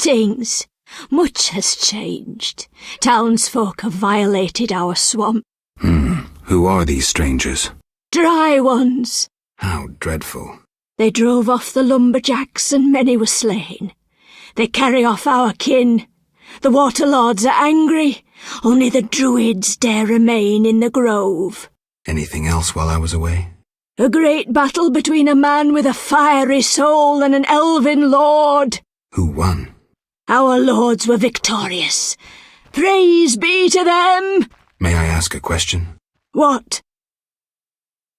Greetings. Much has changed. Townsfolk have violated our swamp. Who are these strangers? Dry ones. How dreadful. They drove off the lumberjacks and many were slain. They carry off our kin. The Waterlords are angry. Only the Druids dare remain in the grove. Anything else while I was away? A great battle between a man with a fiery soul and an elven lord. Who won? Our lords were victorious. Praise be to them! May I ask a question? What?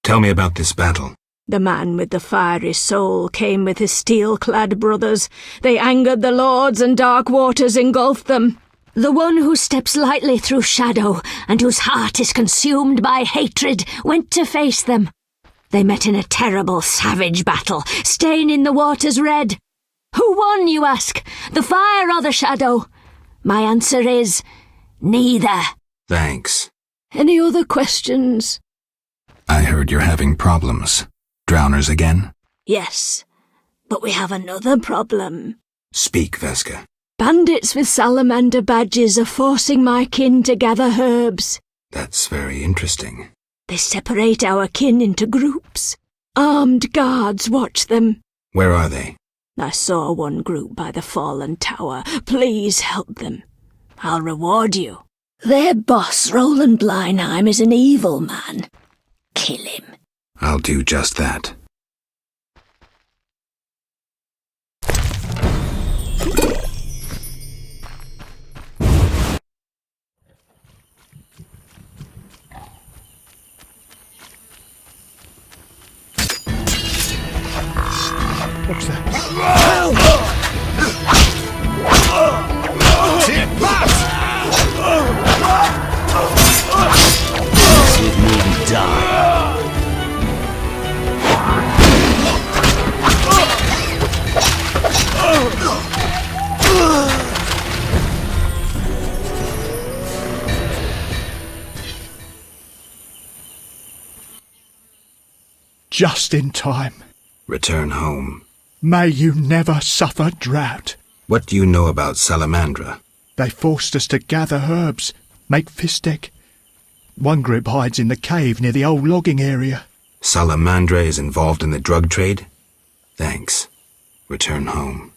Tell me about this battle. The man with the fiery soul came with his steel-clad brothers. They angered the lords and dark waters engulfed them. The one who steps lightly through shadow and whose heart is consumed by hatred went to face them. They met in a terrible, savage battle, staining the waters red. Who won, you ask? The fire or the shadow? My answer is, neither. Thanks. Any other questions? I heard you're having problems. Drowners again? Yes, but we have another problem. Speak, Vesca. Bandits with salamander badges are forcing my kin to gather herbs. That's very interesting. They separate our kin into groups. Armed guards watch them. Where are they? I saw one group by the fallen tower. Please help them. I'll reward you. Their boss, Roland Bleinheim, is an evil man. Kill him. I'll do just that. What's that? It needn't die. Just in time. Return home. May you never suffer drought. What do you know about Salamandra? They forced us to gather herbs, make fistek. One group hides in the cave near the old logging area. Salamandra is involved in the drug trade? Thanks. Return home.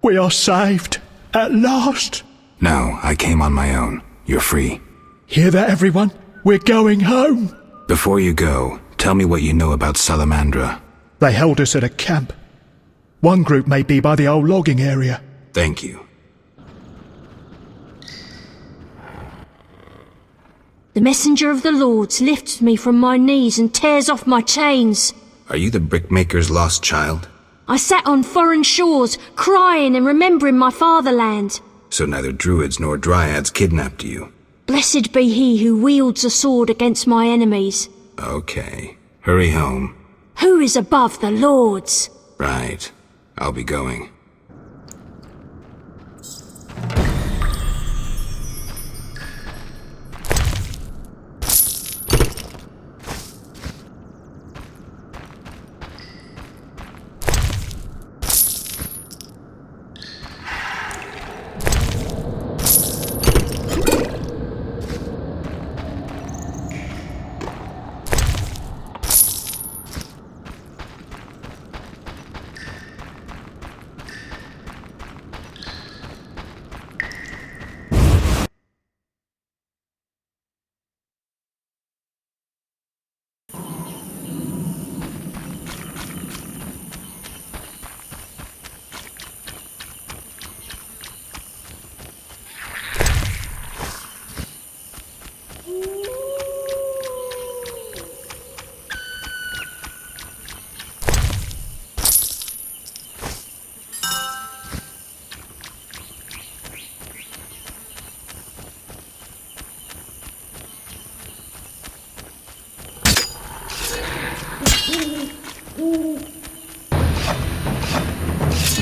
We are saved, at last. No, I came on my own. You're free. Hear that, everyone? We're going home. Before you go, tell me what you know about Salamandra. They held us at a camp. One group may be by the old logging area. Thank you. The messenger of the Lords lifts me from my knees and tears off my chains. Are you the brickmaker's lost child? I sat on foreign shores, crying and remembering my fatherland. So neither druids nor dryads kidnapped you? Blessed be he who wields a sword against my enemies. Okay. Hurry home. Who is above the Lords? Right. I'll be going.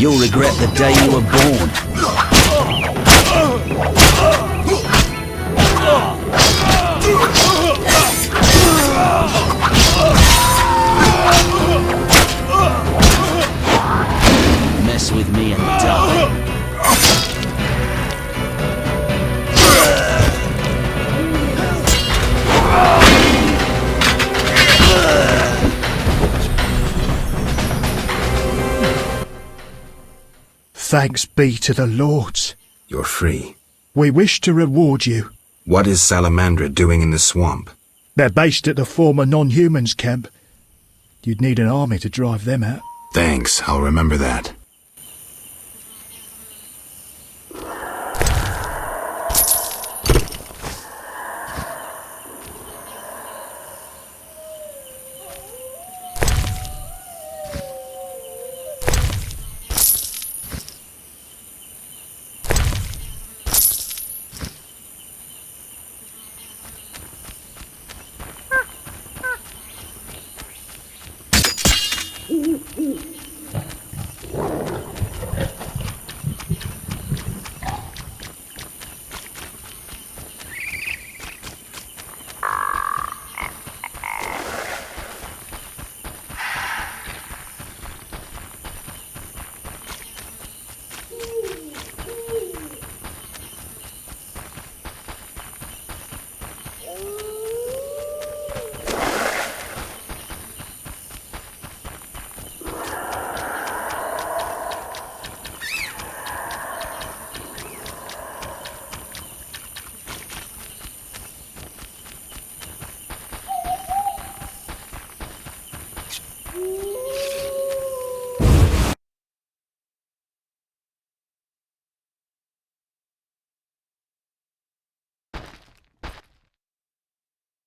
You'll regret the day you were born. Mess with me and die. Thanks be to the lords. You're free. We wish to reward you. What is Salamandra doing in the swamp? They're based at the former non-humans camp. You'd need an army to drive them out. Thanks, I'll remember that.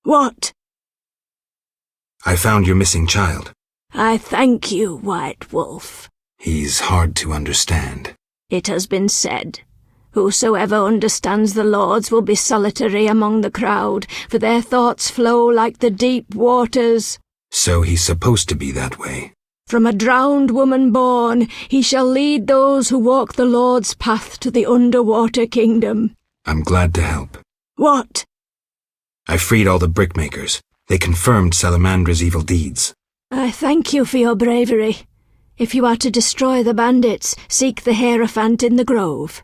What? I found your missing child. I thank you, White Wolf. He's hard to understand. It has been said, whosoever understands the Lords will be solitary among the crowd, for their thoughts flow like the deep waters. So he's supposed to be that way. From a drowned woman born, he shall lead those who walk the Lord's path to the underwater kingdom. I'm glad to help. What? I freed all the brickmakers. They confirmed Salamandra's evil deeds. I thank you for your bravery. If you are to destroy the bandits, seek the Hierophant in the grove.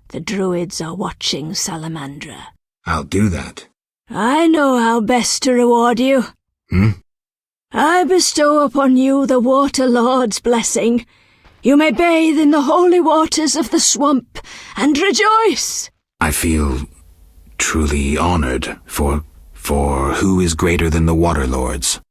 The druids are watching Salamandra. I'll do that. I know how best to reward you. I bestow upon you the Water Lord's blessing. You may bathe in the holy waters of the swamp and rejoice. I feel truly honored, for who is greater than the Water Lords?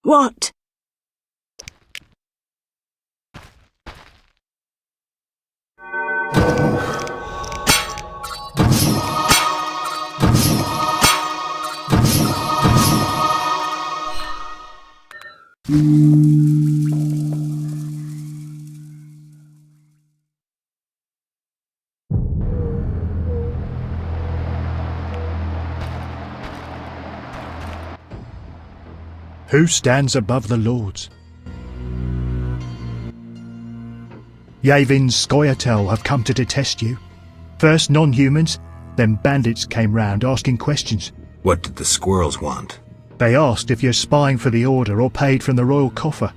What? Who stands above the lords? Yavin's Scoia'tael have come to detest you. First non-humans, then bandits came round asking questions. What did the squirrels want? They asked if you're spying for the Order or paid from the royal coffer.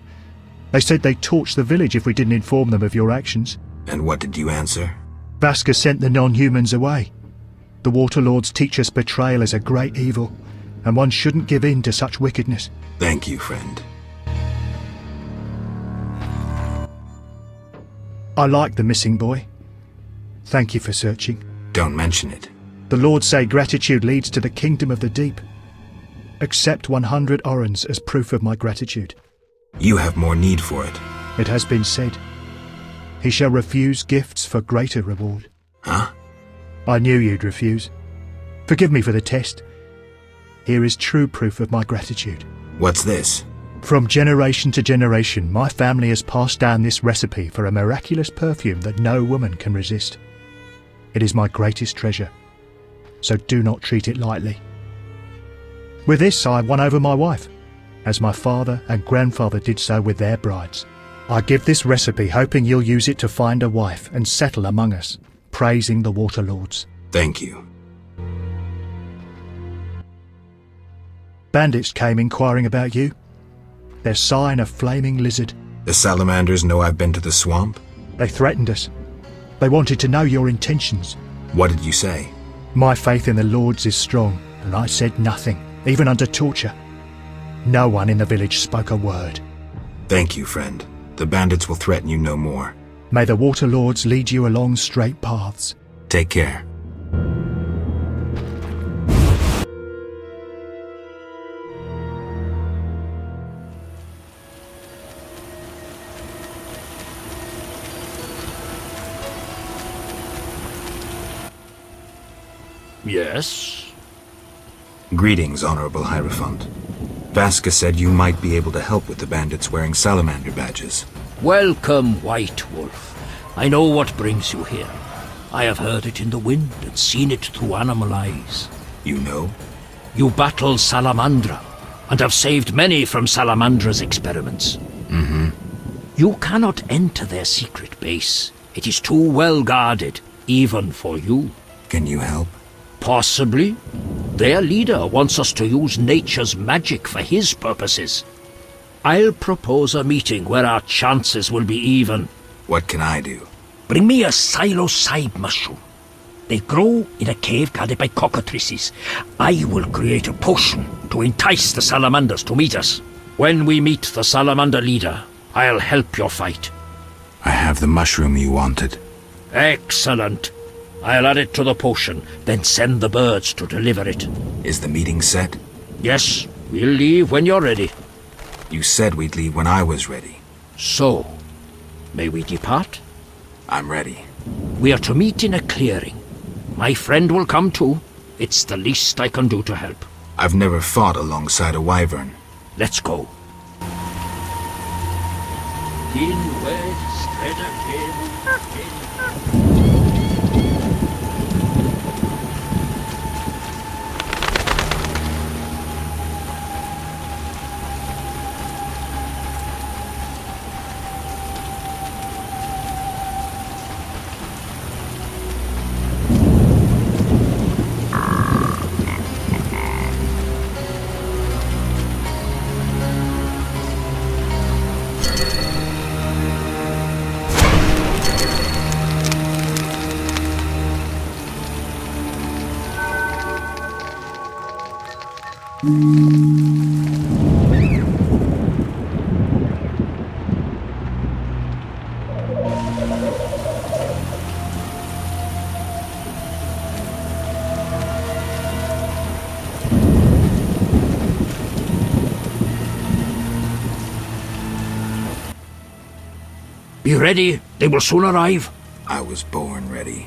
They said they'd torch the village if we didn't inform them of your actions. And what did you answer? Vaska sent the non-humans away. The Waterlords teach us betrayal is a great evil, and one shouldn't give in to such wickedness. Thank you, friend. I like the missing boy. Thank you for searching. Don't mention it. The Lords say gratitude leads to the kingdom of the deep. Accept 100 orens as proof of my gratitude. You have more need for it. It has been said, he shall refuse gifts for greater reward. Huh? I knew you'd refuse. Forgive me for the test. Here is true proof of my gratitude. What's this? From generation to generation, my family has passed down this recipe for a miraculous perfume that no woman can resist. It is my greatest treasure, so do not treat it lightly. With this, I won over my wife, as my father and grandfather did so with their brides. I give this recipe hoping you'll use it to find a wife and settle among us, praising the Water Lords. Thank you. Bandits came inquiring about you. Their sign a flaming lizard. The Salamanders know I've been to the swamp? They threatened us. They wanted to know your intentions. What did you say? My faith in the Lords is strong, and I said nothing, even under torture. No one in the village spoke a word. Thank you, friend. The bandits will threaten you no more. May the Water Lords lead you along straight paths. Take care. Yes? Greetings, Honorable Hierophant. Vasca said you might be able to help with the bandits wearing salamander badges. Welcome, White Wolf. I know what brings you here. I have heard it in the wind and seen it through animal eyes. You know? You battle Salamandra, and have saved many from Salamandra's experiments. Mm-hmm. You cannot enter their secret base. It is too well guarded, even for you. Can you help? Possibly. Their leader wants us to use nature's magic for his purposes. I'll propose a meeting where our chances will be even. What can I do? Bring me a psilocybe mushroom. They grow in a cave guarded by cockatrices. I will create a potion to entice the salamanders to meet us. When we meet the salamander leader, I'll help your fight. I have the mushroom you wanted. Excellent. I'll add it to the potion, then send the birds to deliver it. Is the meeting set? Yes, we'll leave when you're ready. You said we'd leave when I was ready. So, may we depart? I'm ready. We are to meet in a clearing. My friend will come too. It's the least I can do to help. I've never fought alongside a wyvern. Let's go. Be ready. They will soon arrive. I was born ready.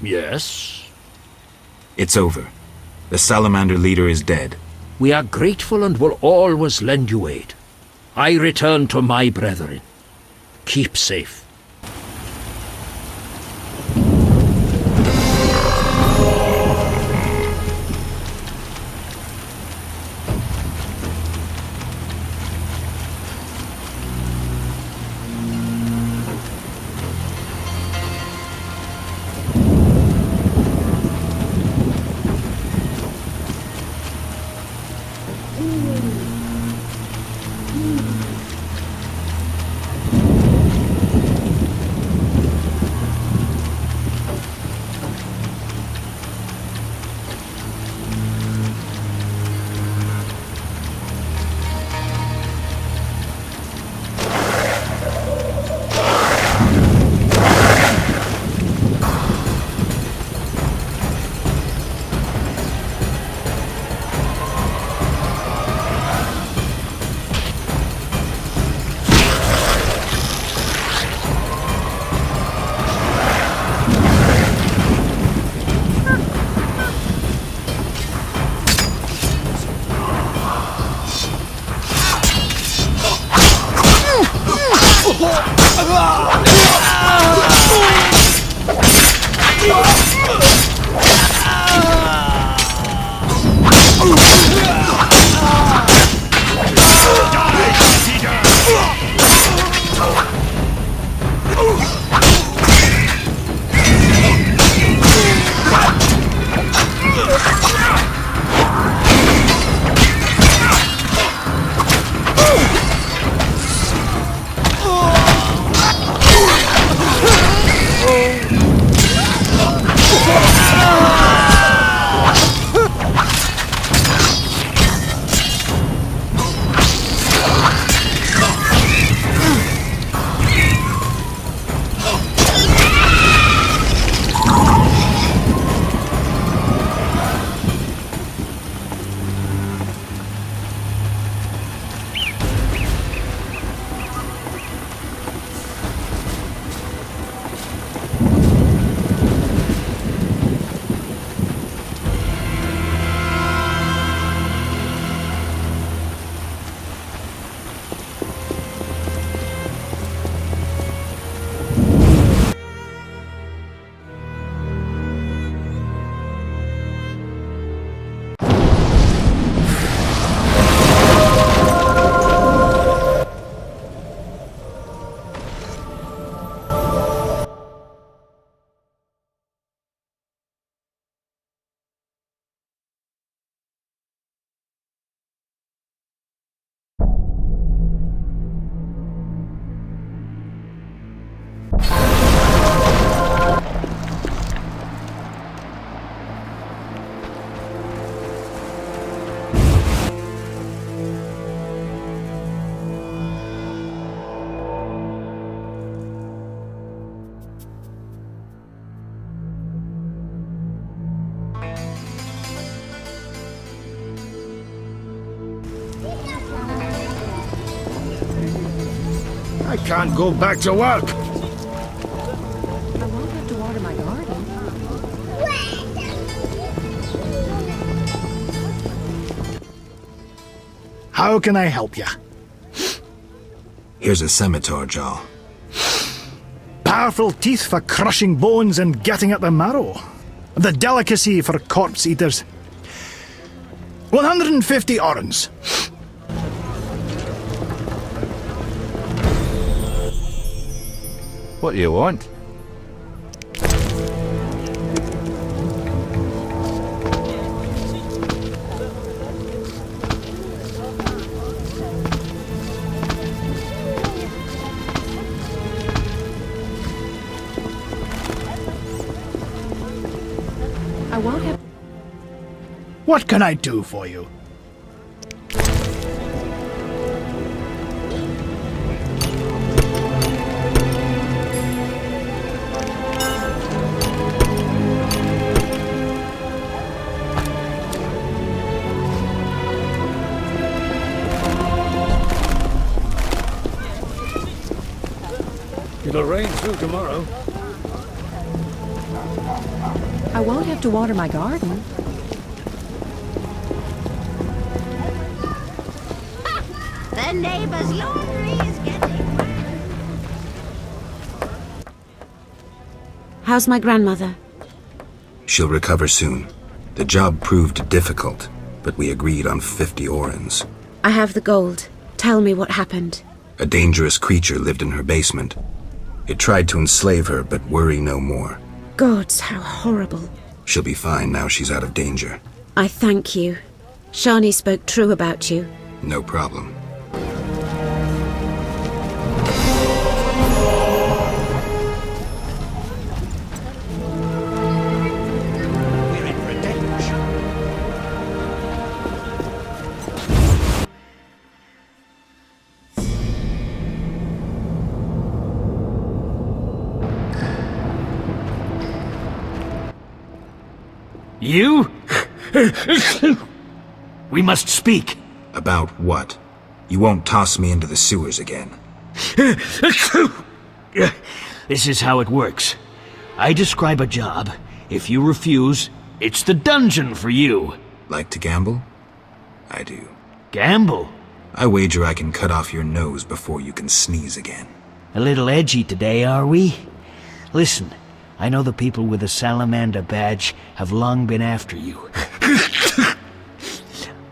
Yes? It's over. The Salamander leader is dead. We are grateful and will always lend you aid. I return to my brethren. Keep safe. I can't go back to work. I won't have to water my garden. How can I help you? Here's a scimitar, Jarl. Powerful teeth for crushing bones and getting at the marrow. The delicacy for corpse eaters. 150 orens. What do you want? I won't have... What can I do for you? It'll rain through tomorrow. I won't have to water my garden. The neighbor's laundry is getting wet. How's my grandmother? She'll recover soon. The job proved difficult, but we agreed on 50 orens. I have the gold. Tell me what happened. A dangerous creature lived in her basement. It tried to enslave her, but worry no more. Gods, how horrible. She'll be fine now she's out of danger. I thank you. Shani spoke true about you. No problem. We're in for a danger. You? We must speak. About what? You won't toss me into the sewers again. This is how it works. I describe a job. If you refuse, it's the dungeon for you. Like to gamble? I do. Gamble? I wager I can cut off your nose before you can sneeze again. A little edgy today, are we? Listen, I know the people with the Salamandra badge have long been after you.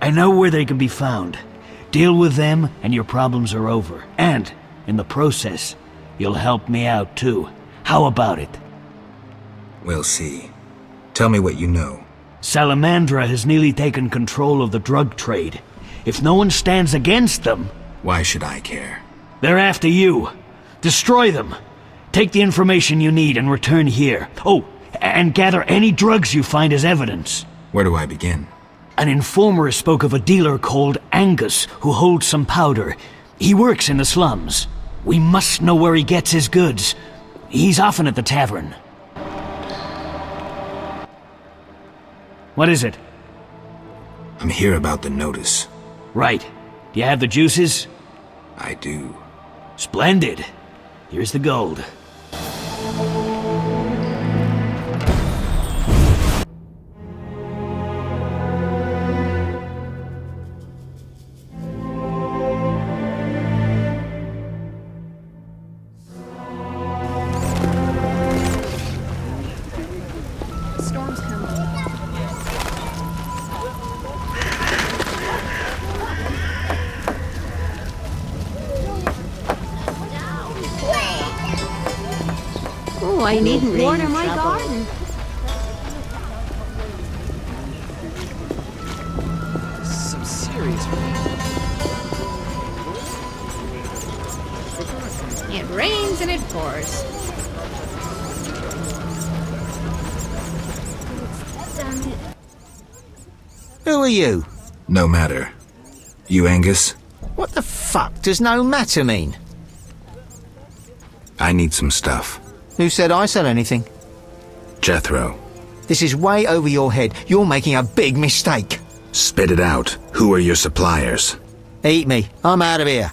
I know where they can be found. Deal with them and your problems are over. And, in the process, you'll help me out too. How about it? We'll see. Tell me what you know. Salamandra has nearly taken control of the drug trade. If no one stands against them... Why should I care? They're after you. Destroy them. Take the information you need and return here. Oh, and gather any drugs you find as evidence. Where do I begin? An informer spoke of a dealer called Angus who holds some powder. He works in the slums. We must know where he gets his goods. He's often at the tavern. What is it? I'm here about the notice. Right. Do you have the juices? I do. Splendid. Here's the gold. Storm's coming. Oh, I needn't water my garden. Some serious rain. It rains and it pours. Who are you? No matter. You, Angus? What the fuck does no matter mean? I need some stuff. Who said I sell anything? Jethro. This is way over your head. You're making a big mistake. Spit it out. Who are your suppliers? Eat me. I'm out of here.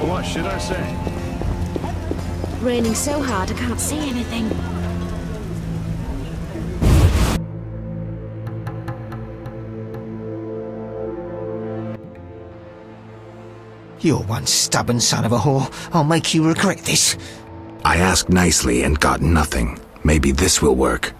What should I say? Raining so hard I can't see anything. You're one stubborn son of a whore. I'll make you regret this. I asked nicely and got nothing. Maybe this will work.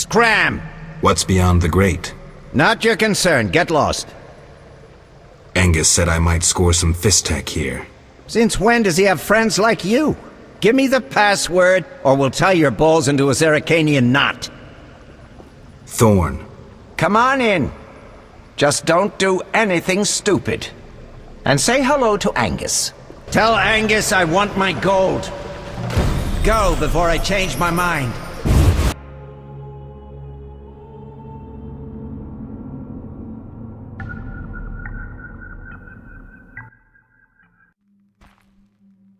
Scram! What's beyond the grate? Not your concern. Get lost. Angus said I might score some fist-tech here. Since when does he have friends like you? Give me the password, or we'll tie your balls into a Zeracanian knot. Thorn. Come on in. Just don't do anything stupid. And say hello to Angus. Tell Angus I want my gold. Go before I change my mind.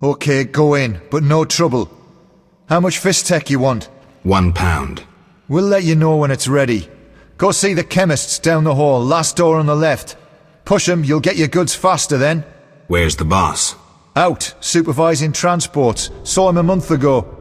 Okay, go in, but no trouble. How much fist tech you want? £1. We'll let you know when it's ready. Go see the chemists down the hall, last door on the left. Push 'em, you'll get your goods faster then. Where's the boss? Out, supervising transports. Saw him a month ago.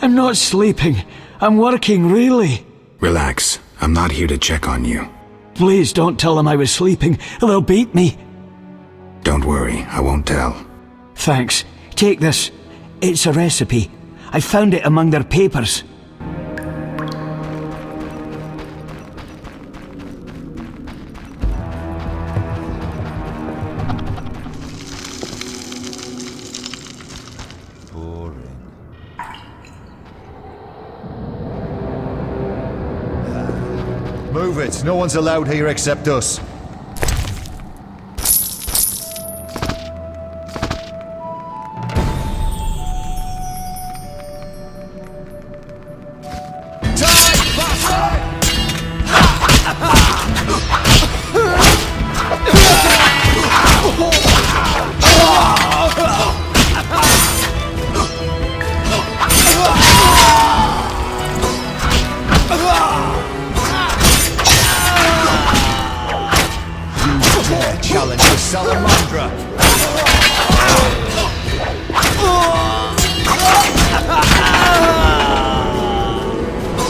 I'm not sleeping. I'm working, really. Relax. I'm not here to check on you. Please don't tell them I was sleeping. They'll beat me. Don't worry, I won't tell. Thanks. Take this. It's a recipe. I found it among their papers. Move it. No one's allowed here except us. Challenge the Salamandra!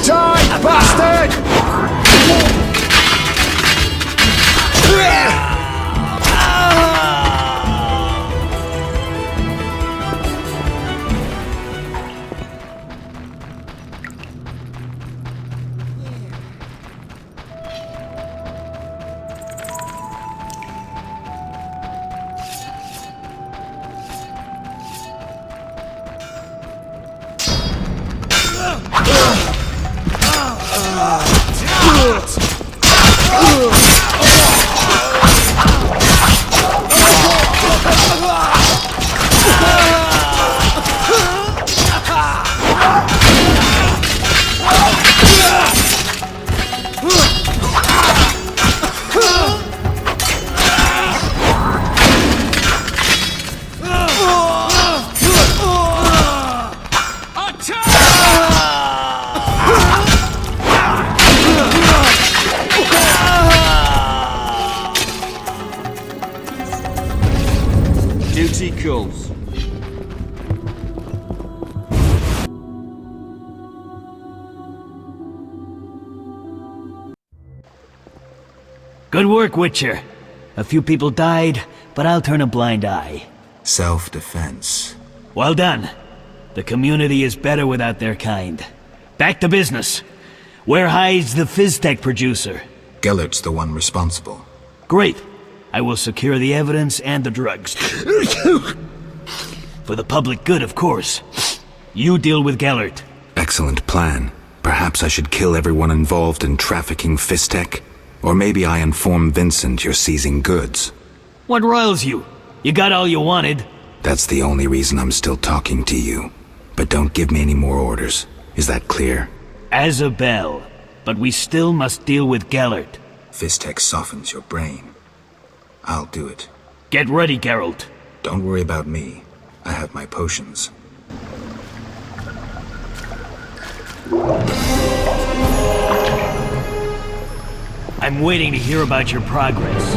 Die, bastard! Duty calls. Good work, Witcher. A few people died, but I'll turn a blind eye. Self-defense. Well done. The community is better without their kind. Back to business. Where hides the Fizztech producer? Gellert's the one responsible. Great. I will secure the evidence and the drugs. For the public good, of course. You deal with Gellert. Excellent plan. Perhaps I should kill everyone involved in trafficking Fizztech? Or maybe I inform Vincent you're seizing goods. What riles you? You got all you wanted. That's the only reason I'm still talking to you. But don't give me any more orders. Is that clear? As a bell. But we still must deal with Gellert. Fistek softens your brain. I'll do it. Get ready, Geralt. Don't worry about me. I have my potions. I'm waiting to hear about your progress.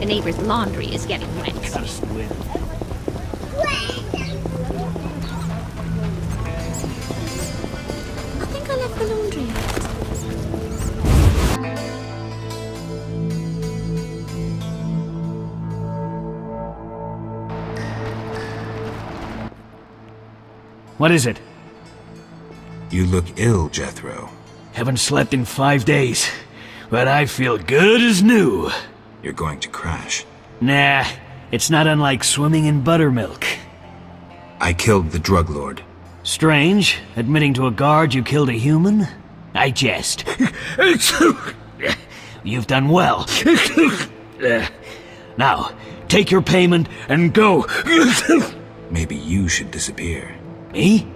Neighbor's laundry is getting wet. I think I left the laundry out. What is it? You look ill, Jethro. Haven't slept in 5 days, but I feel good as new. You're going to crash. Nah, it's not unlike swimming in buttermilk. I killed the drug lord. Strange, admitting to a guard you killed a human? I jest. You've done well. Now, take your payment and go. Maybe you should disappear. Me?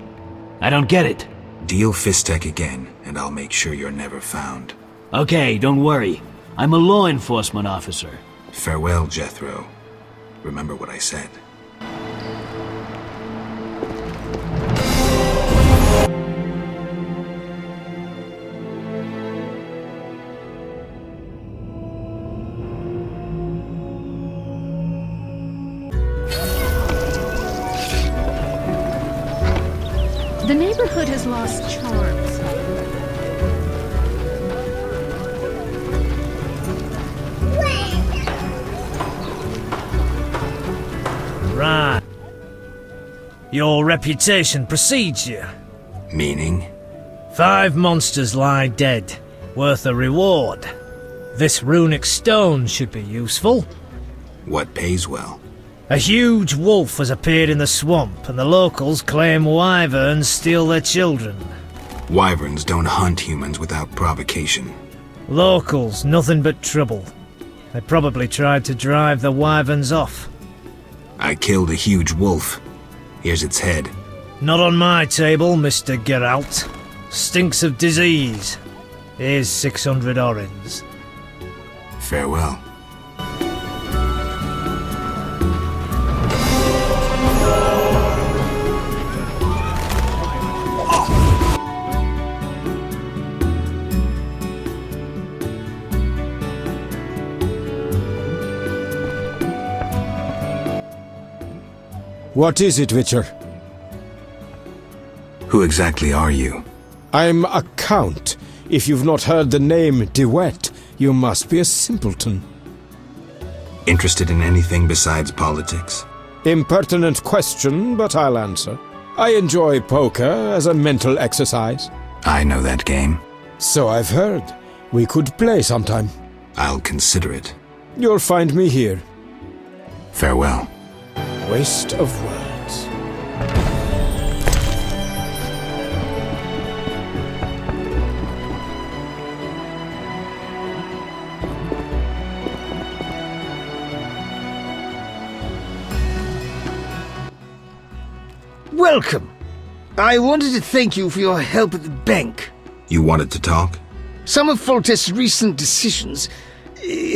I don't get it. Deal Fistek again, and I'll make sure you're never found. Okay, don't worry. I'm a law enforcement officer. Farewell, Jethro. Remember what I said. The neighborhood has lost charms. Right. Your reputation precedes you. Meaning? 5 monsters lie dead, worth a reward. This runic stone should be useful. What pays well? A huge wolf has appeared in the swamp, and the locals claim wyverns steal their children. Wyverns don't hunt humans without provocation. Locals, nothing but trouble. They probably tried to drive the wyverns off. I killed a huge wolf. Here's its head. Not on my table, Mr. Geralt. Stinks of disease. Here's 600 orens. Farewell. What is it, Witcher? Who exactly are you? I'm a count. If you've not heard the name DeWitt, you must be a simpleton. Interested in anything besides politics? Impertinent question, but I'll answer. I enjoy poker as a mental exercise. I know that game. So I've heard. We could play sometime. I'll consider it. You'll find me here. Farewell. Waste of words. Welcome. I wanted to thank you for your help at the bank. You wanted to talk? Some of Foltest's recent decisions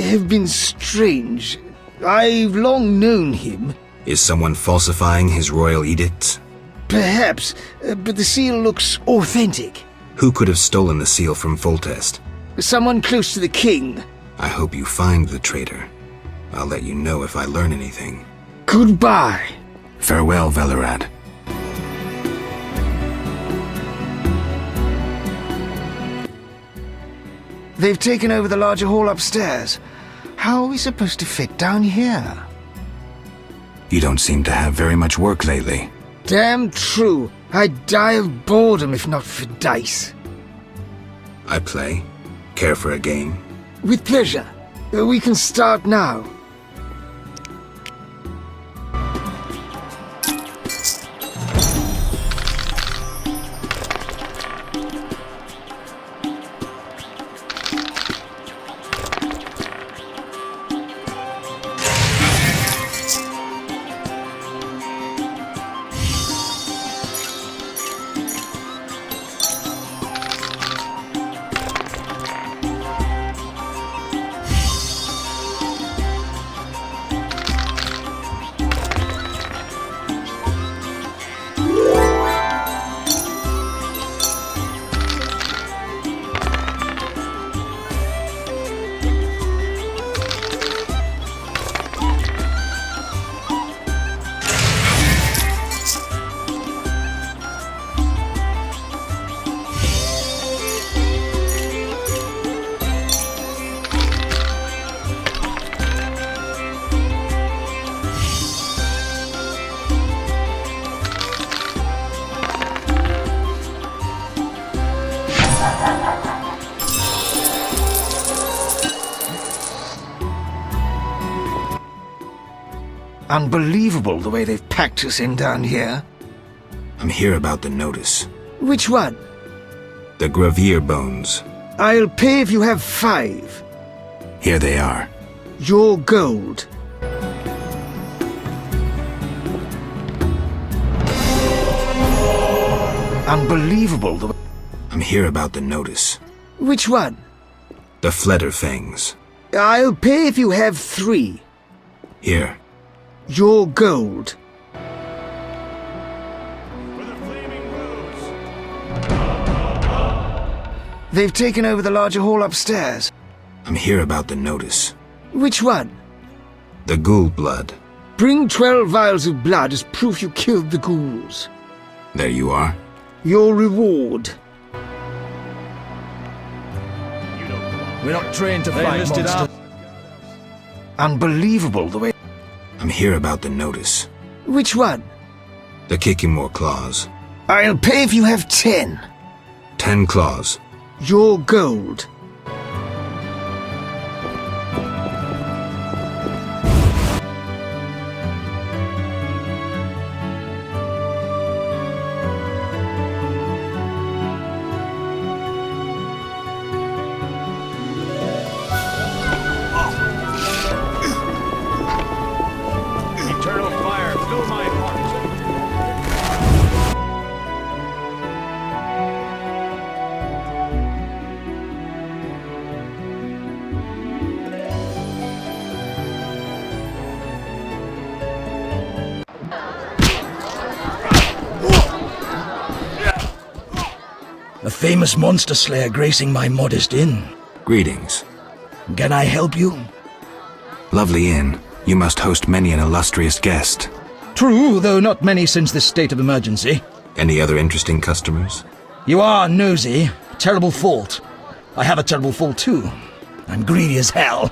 have been strange. I've long known him. Is someone falsifying his royal edicts? Perhaps, but the seal looks authentic. Who could have stolen the seal from Foltest? Someone close to the king. I hope you find the traitor. I'll let you know if I learn anything. Goodbye. Farewell, Velerad. They've taken over the larger hall upstairs. How are we supposed to fit down here? You don't seem to have very much work lately. Damn true. I'd die of boredom if not for dice. I play. Care for a game? With pleasure. We can start now. Unbelievable the way they've packed us in down here. I'm here about the notice. Which one? The Gravier bones. I'll pay if you have 5. Here they are. Your gold. Unbelievable. I'm here about the notice. Which one? The Fledder Fangs. I'll pay if you have 3. Here. Your gold. They've taken over the larger hall upstairs. I'm here about the notice. Which one? The ghoul blood. Bring 12 vials of blood as proof you killed the ghouls. There you are. Your reward. We're not trained to fight monsters. Unbelievable the way... I'm here about the notice. Which one? The Kikimore claws. I'll pay if you have 10. 10 claws. Your gold. Eternal fire, fill my heart. A famous monster slayer gracing my modest inn. Greetings. Can I help you? Lovely inn. You must host many an illustrious guest. True, though not many since this state of emergency. Any other interesting customers? You are nosy. Terrible fault. I have a terrible fault too. I'm greedy as hell.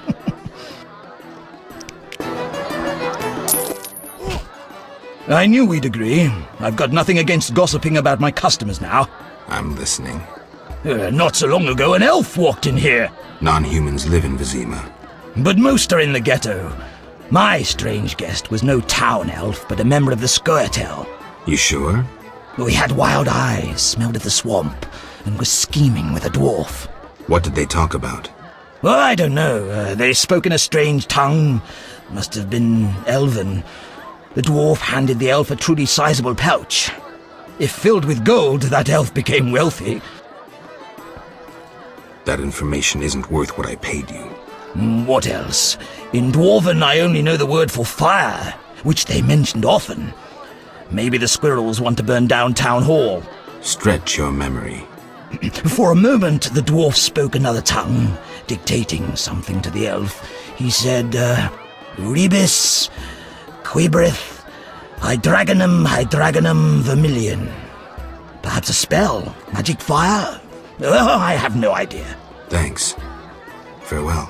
I knew we'd agree. I've got nothing against gossiping about my customers now. I'm listening. Not so long ago, an elf walked in here. Non-humans live in Vizima. But most are in the ghetto. My strange guest was no town elf, but a member of the Scoia'tael. You sure? He had wild eyes, smelled of the swamp, and was scheming with a dwarf. What did they talk about? Well, I don't know. They spoke in a strange tongue. Must have been elven. The dwarf handed the elf a truly sizable pouch. If filled with gold, that elf became wealthy. That information isn't worth what I paid you. What else? In Dwarven, I only know the word for fire, which they mentioned often. Maybe the squirrels want to burn down Town Hall. Stretch your memory. For a moment, the dwarf spoke another tongue, dictating something to the elf. He said, Rebis, Quibrith, Hydragonum vermilion. Perhaps a spell? Magic fire? Oh, I have no idea. Thanks. Farewell.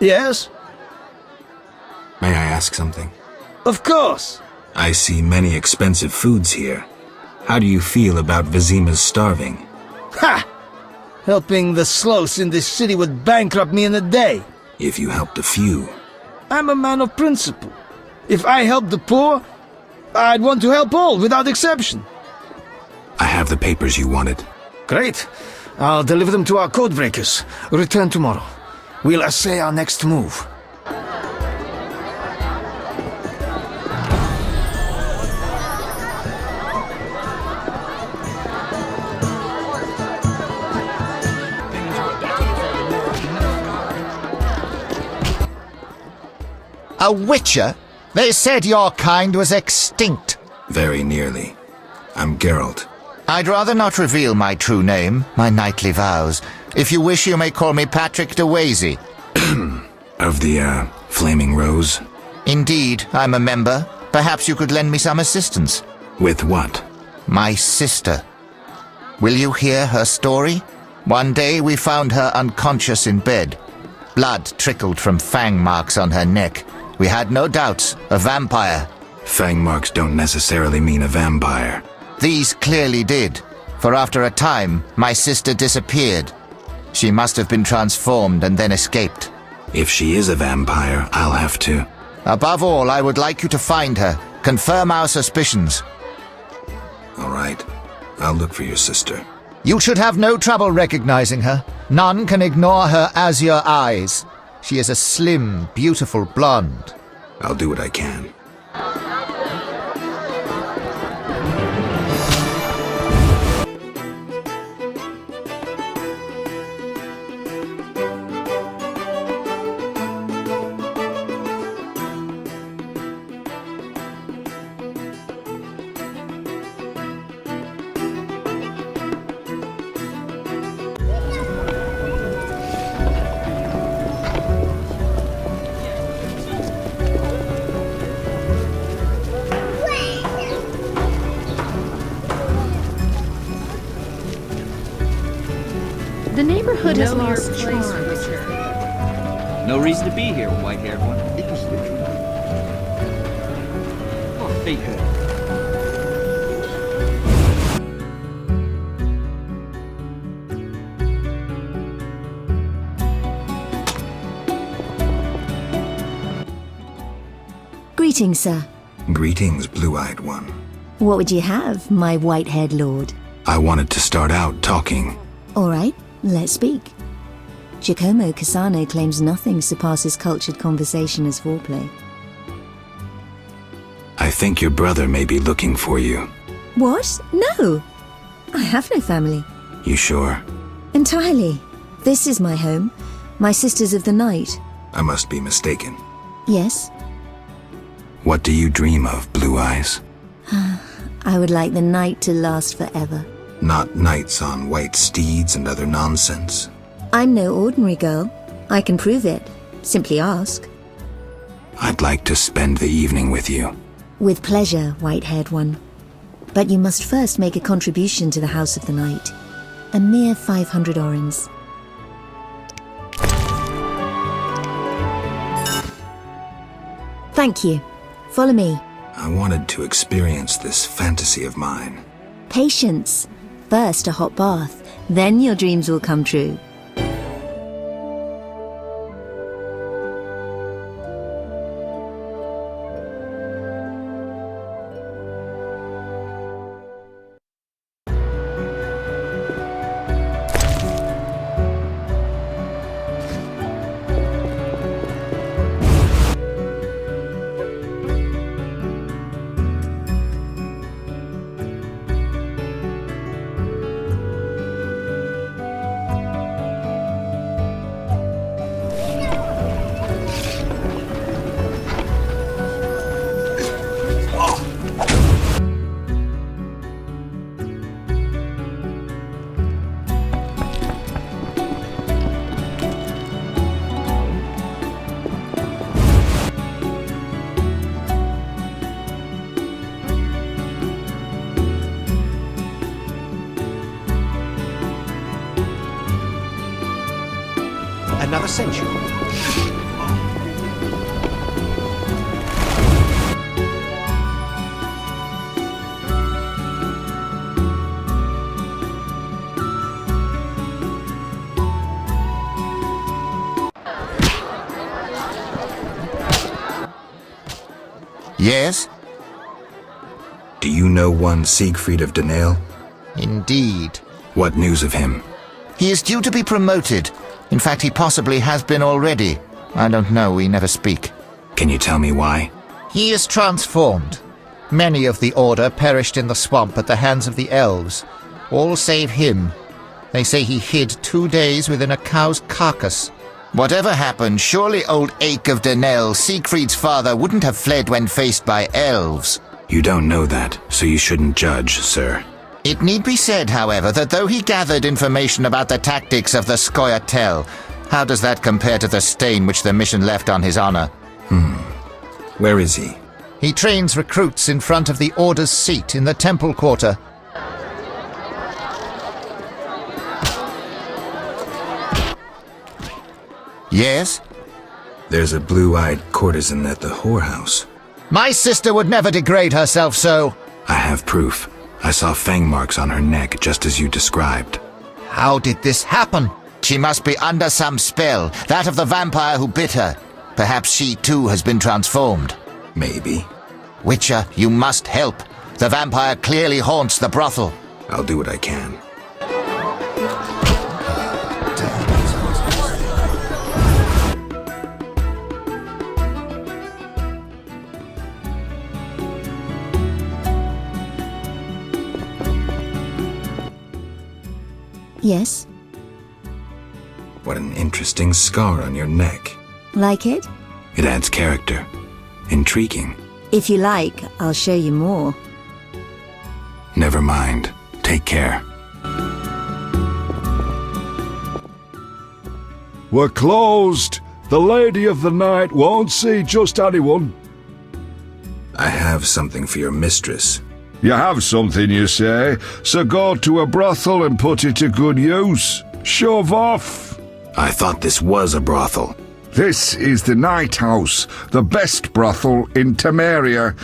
Yes? May I ask something? Of course. I see many expensive foods here. How do you feel about Vizima's starving? Ha! Helping the sloths in this city would bankrupt me in a day. If you helped a few. I'm a man of principle. If I help the poor, I'd want to help all, without exception. I have the papers you wanted. Great. I'll deliver them to our codebreakers. Return tomorrow. We'll assay our next move. A witcher? They said your kind was extinct. Very nearly. I'm Geralt. I'd rather not reveal my true name, my knightly vows. If you wish, you may call me Patrick de Wazy. Of the, Flaming Rose? Indeed, I'm a member. Perhaps you could lend me some assistance. With what? My sister. Will you hear her story? One day we found her unconscious in bed. Blood trickled from fang marks on her neck. We had no doubts, a vampire. Fang marks don't necessarily mean a vampire. These clearly did, for after a time, my sister disappeared. She must have been transformed and then escaped. If she is a vampire, I'll have to... Above all, I would like you to find her. Confirm our suspicions. All right. I'll look for your sister. You should have no trouble recognizing her. None can ignore her azure eyes. She is a slim, beautiful blonde. I'll do what I can. The neighborhood has lost charm. No reason to be here, white-haired one. Oh, fake her. Greetings, sir. Greetings, blue-eyed one. What would you have, my white-haired lord? I wanted to start out talking. All right, let's speak. Giacomo Cassano claims nothing surpasses cultured conversation as foreplay. I think your brother may be looking for you. What? No! I have no family. You sure? Entirely. This is my home. My sisters of the night. I must be mistaken. Yes? What do you dream of, Blue Eyes? I would like the night to last forever. Not knights on white steeds and other nonsense. I'm no ordinary girl. I can prove it. Simply ask. I'd like to spend the evening with you. With pleasure, white-haired one. But you must first make a contribution to the House of the Night. A mere 500 orens. Thank you. Follow me. I wanted to experience this fantasy of mine. Patience. First a hot bath, then your dreams will come true. Another century. Yes? Do you know one Siegfried of Denny? Indeed. What news of him? He is due to be promoted. In fact, he possibly has been already. I don't know, we never speak. Can you tell me why? He is transformed. Many of the Order perished in the swamp at the hands of the elves. All save him. They say he hid 2 days within a cow's carcass. Whatever happened, surely old Ache of Denny, Siegfried's father, wouldn't have fled when faced by elves. You don't know that, so you shouldn't judge, sir. It need be said, however, that though he gathered information about the tactics of the Scoia'tael, how does that compare to the stain which the mission left on his honor? Where is he? He trains recruits in front of the Order's seat in the Temple Quarter. Yes? There's a blue-eyed courtesan at the whorehouse. My sister would never degrade herself so. I have proof. I saw fang marks on her neck, just as you described. How did this happen? She must be under some spell, that of the vampire who bit her. Perhaps she too has been transformed. Maybe. Witcher, you must help. The vampire clearly haunts the brothel. I'll do what I can. Yes? What an interesting scar on your neck. Like it? It adds character. Intriguing. If you like, I'll show you more. Never mind. Take care. We're closed. The Lady of the Night won't see just anyone. I have something for your mistress. You have something, you say? So go to a brothel and put it to good use. Shove off. I thought this was a brothel. This is the Night House, the best brothel in Temeria.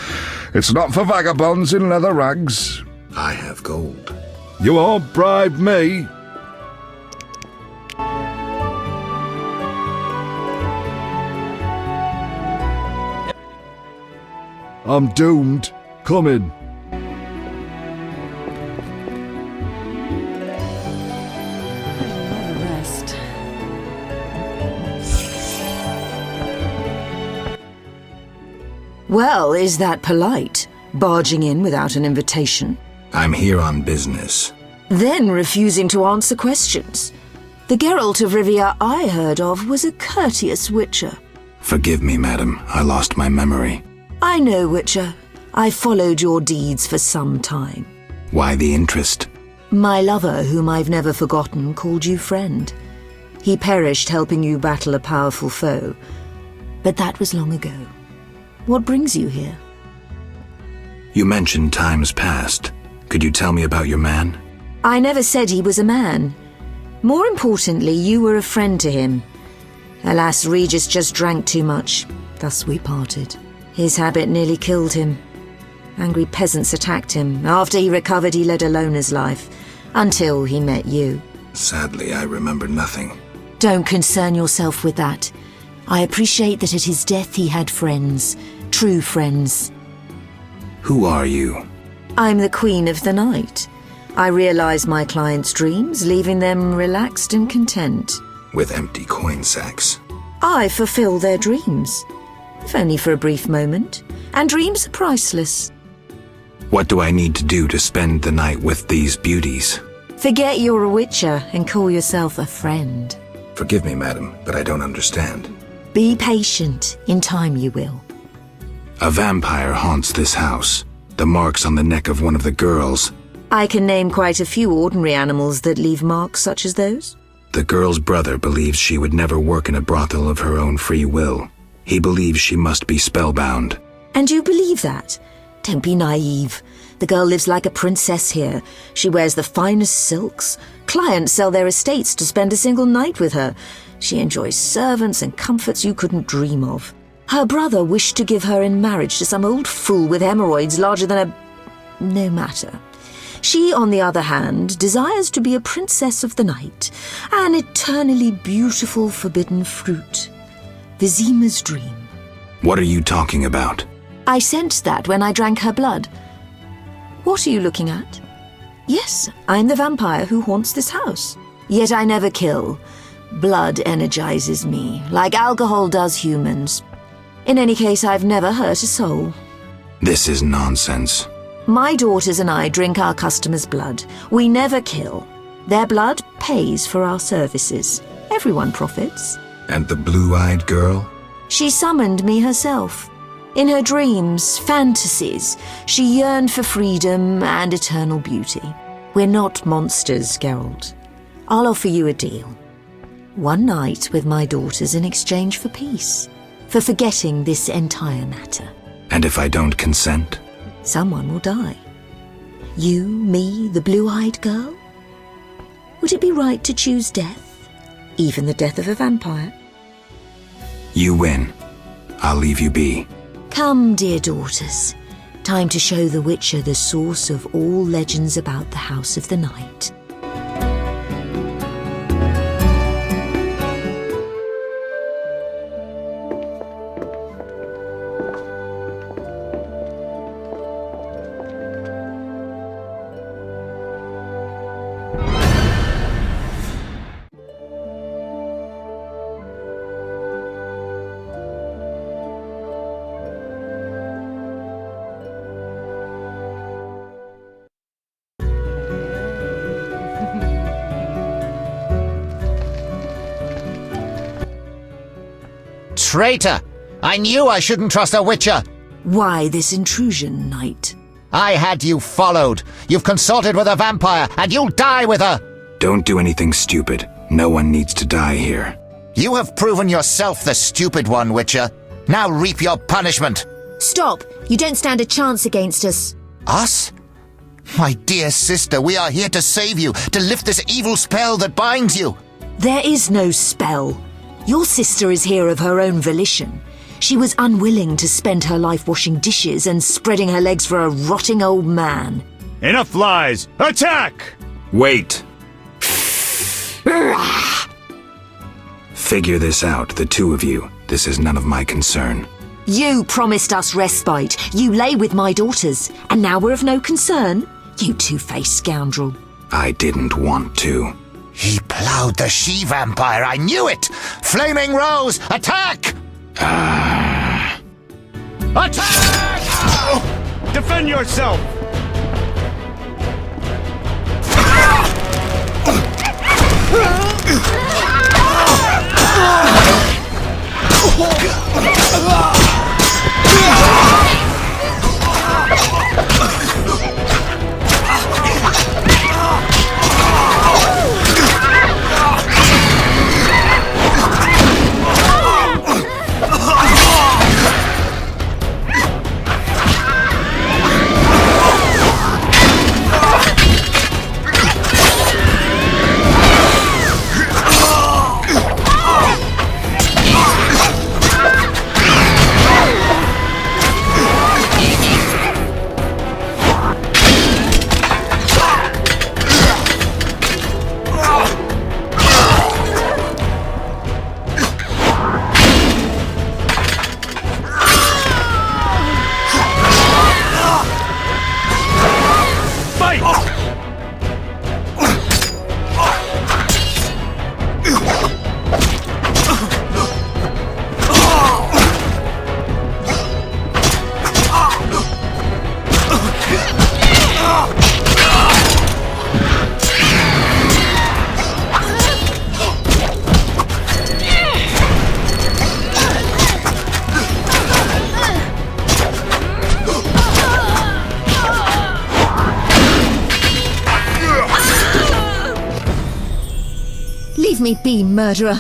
It's not for vagabonds in leather rags. I have gold. You won't bribe me. I'm doomed. Come in. Well, is that polite? Barging in without an invitation? I'm here on business. Then refusing to answer questions. The Geralt of Rivia I heard of was a courteous witcher. Forgive me, madam. I lost my memory. I know, Witcher. I followed your deeds for some time. Why the interest? My lover, whom I've never forgotten, called you friend. He perished helping you battle a powerful foe. But that was long ago. What brings you here? You mentioned times past. Could you tell me about your man? I never said he was a man. More importantly, you were a friend to him. Alas, Regis just drank too much. Thus we parted. His habit nearly killed him. Angry peasants attacked him. After he recovered, he led a loner's life. Until he met you. Sadly, I remember nothing. Don't concern yourself with that. I appreciate that at his death he had friends. True friends. Who are you? I'm the Queen of the Night. I realize my clients' dreams, leaving them relaxed and content. With empty coin sacks. I fulfill their dreams. If only for a brief moment. And dreams are priceless. What do I need to do to spend the night with these beauties? Forget you're a witcher and call yourself a friend. Forgive me, madam, but I don't understand. Be patient. In time you will. A vampire haunts this house. The marks on the neck of one of the girls. I can name quite a few ordinary animals that leave marks such as those. The girl's brother believes she would never work in a brothel of her own free will. He believes she must be spellbound. And you believe that? Don't be naive. The girl lives like a princess here. She wears the finest silks. Clients sell their estates to spend a single night with her. She enjoys servants and comforts you couldn't dream of. Her brother wished to give her in marriage to some old fool with hemorrhoids larger than a... No matter. She, on the other hand, desires to be a princess of the night, an eternally beautiful forbidden fruit. Vizima's dream. What are you talking about? I sensed that when I drank her blood. What are you looking at? Yes, I'm the vampire who haunts this house. Yet I never kill. Blood energizes me, like alcohol does humans. In any case, I've never hurt a soul. This is nonsense. My daughters and I drink our customers' blood. We never kill. Their blood pays for our services. Everyone profits. And the blue-eyed girl? She summoned me herself. In her dreams, fantasies, she yearned for freedom and eternal beauty. We're not monsters, Geralt. I'll offer you a deal. One night with my daughters in exchange for peace. For forgetting this entire matter. And if I don't consent? Someone will die. You, me, the blue-eyed girl? Would it be right to choose death? Even the death of a vampire? You win. I'll leave you be. Come, dear daughters. Time to show the Witcher the source of all legends about the House of the Night. Traitor! I knew I shouldn't trust a witcher! Why this intrusion, knight? I had you followed. You've consulted with a vampire, and you'll die with her! Don't do anything stupid. No one needs to die here. You have proven yourself the stupid one, Witcher. Now reap your punishment. Stop! You don't stand a chance against us. Us? My dear sister, we are here to save you, to lift this evil spell that binds you. There is no spell. Your sister is here of her own volition. She was unwilling to spend her life washing dishes and spreading her legs for a rotting old man. Enough lies! Attack! Wait. Figure this out, the two of you. This is none of my concern. You promised us respite. You lay with my daughters, and now we're of no concern. You two-faced scoundrel. I didn't want to. He ploughed the she-vampire, I knew it! Flaming Rose, attack! Attack! Defend yourself! Leave me be, murderer.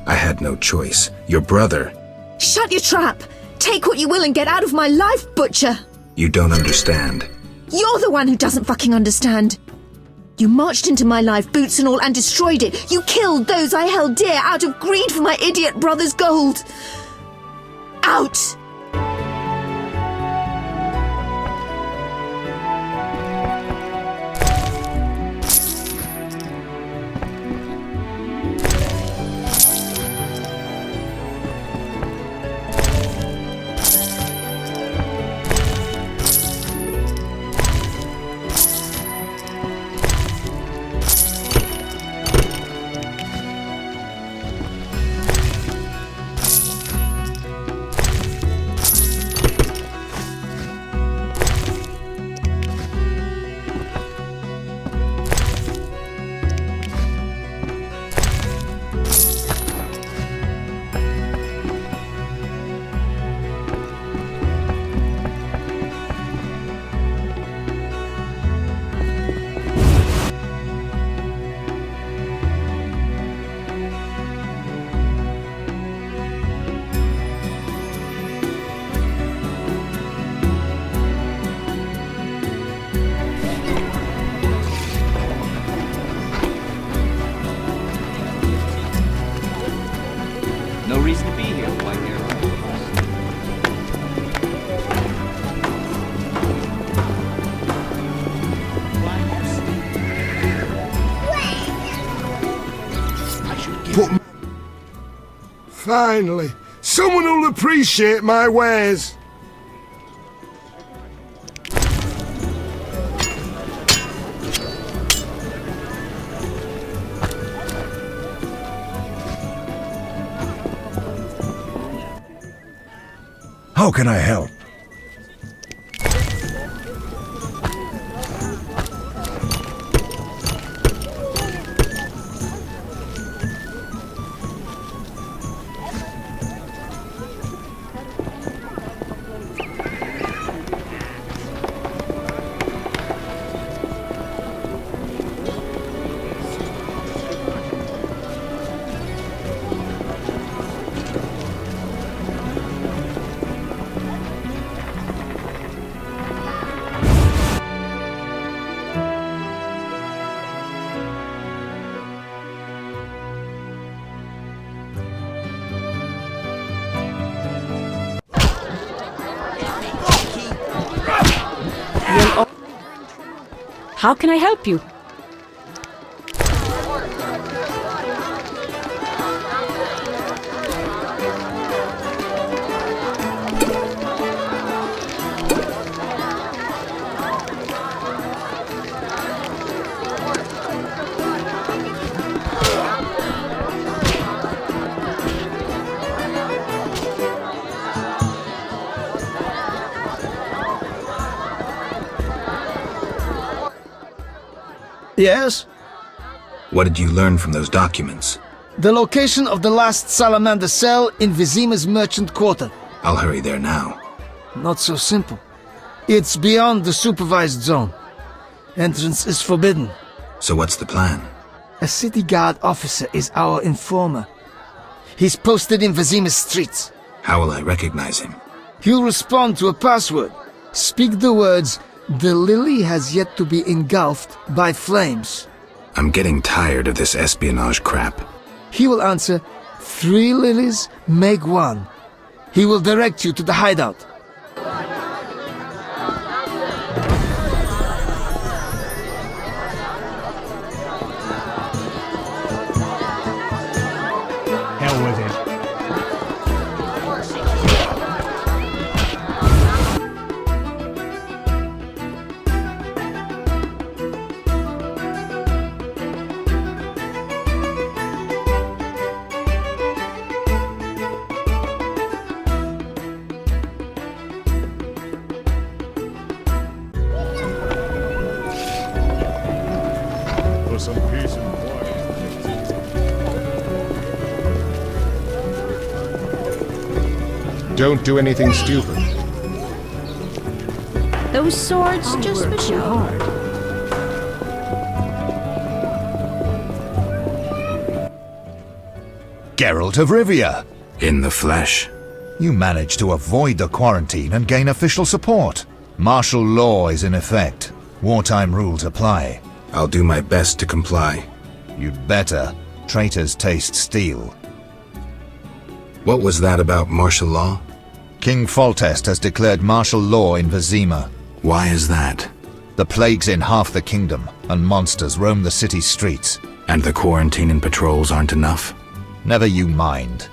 I had no choice. Your brother. Shut your trap! Take what you will and get out of my life, butcher! You don't understand. You're the one who doesn't fucking understand. You marched into my life, boots and all, and destroyed it. You killed those I held dear out of greed for my idiot brother's gold. Out! No reason to be here, white hair. Finally, someone who'll appreciate my wares. How can I help? How can I help you? Yes? What did you learn from those documents? The location of the last Salamander cell in Vizima's merchant quarter. I'll hurry there now. Not so simple. It's beyond the supervised zone. Entrance is forbidden. So what's the plan? A city guard officer is our informer. He's posted in Vizima's streets. How will I recognize him? He'll respond to a password. Speak the words, "The lily has yet to be engulfed by flames." I'm getting tired of this espionage crap. He will answer, "3 lilies make 1." He will direct you to the hideout. Hell with it. For some peace and quiet. Don't do anything stupid. Those swords just for show. Geralt of Rivia. In the flesh. You managed to avoid the quarantine and gain official support. Martial law is in effect. Wartime rules apply. I'll do my best to comply. You'd better. Traitors taste steel. What was that about martial law? King Foltest has declared martial law in Vizima. Why is that? The plague's in half the kingdom, and monsters roam the city's streets. And the quarantine and patrols aren't enough? Never you mind.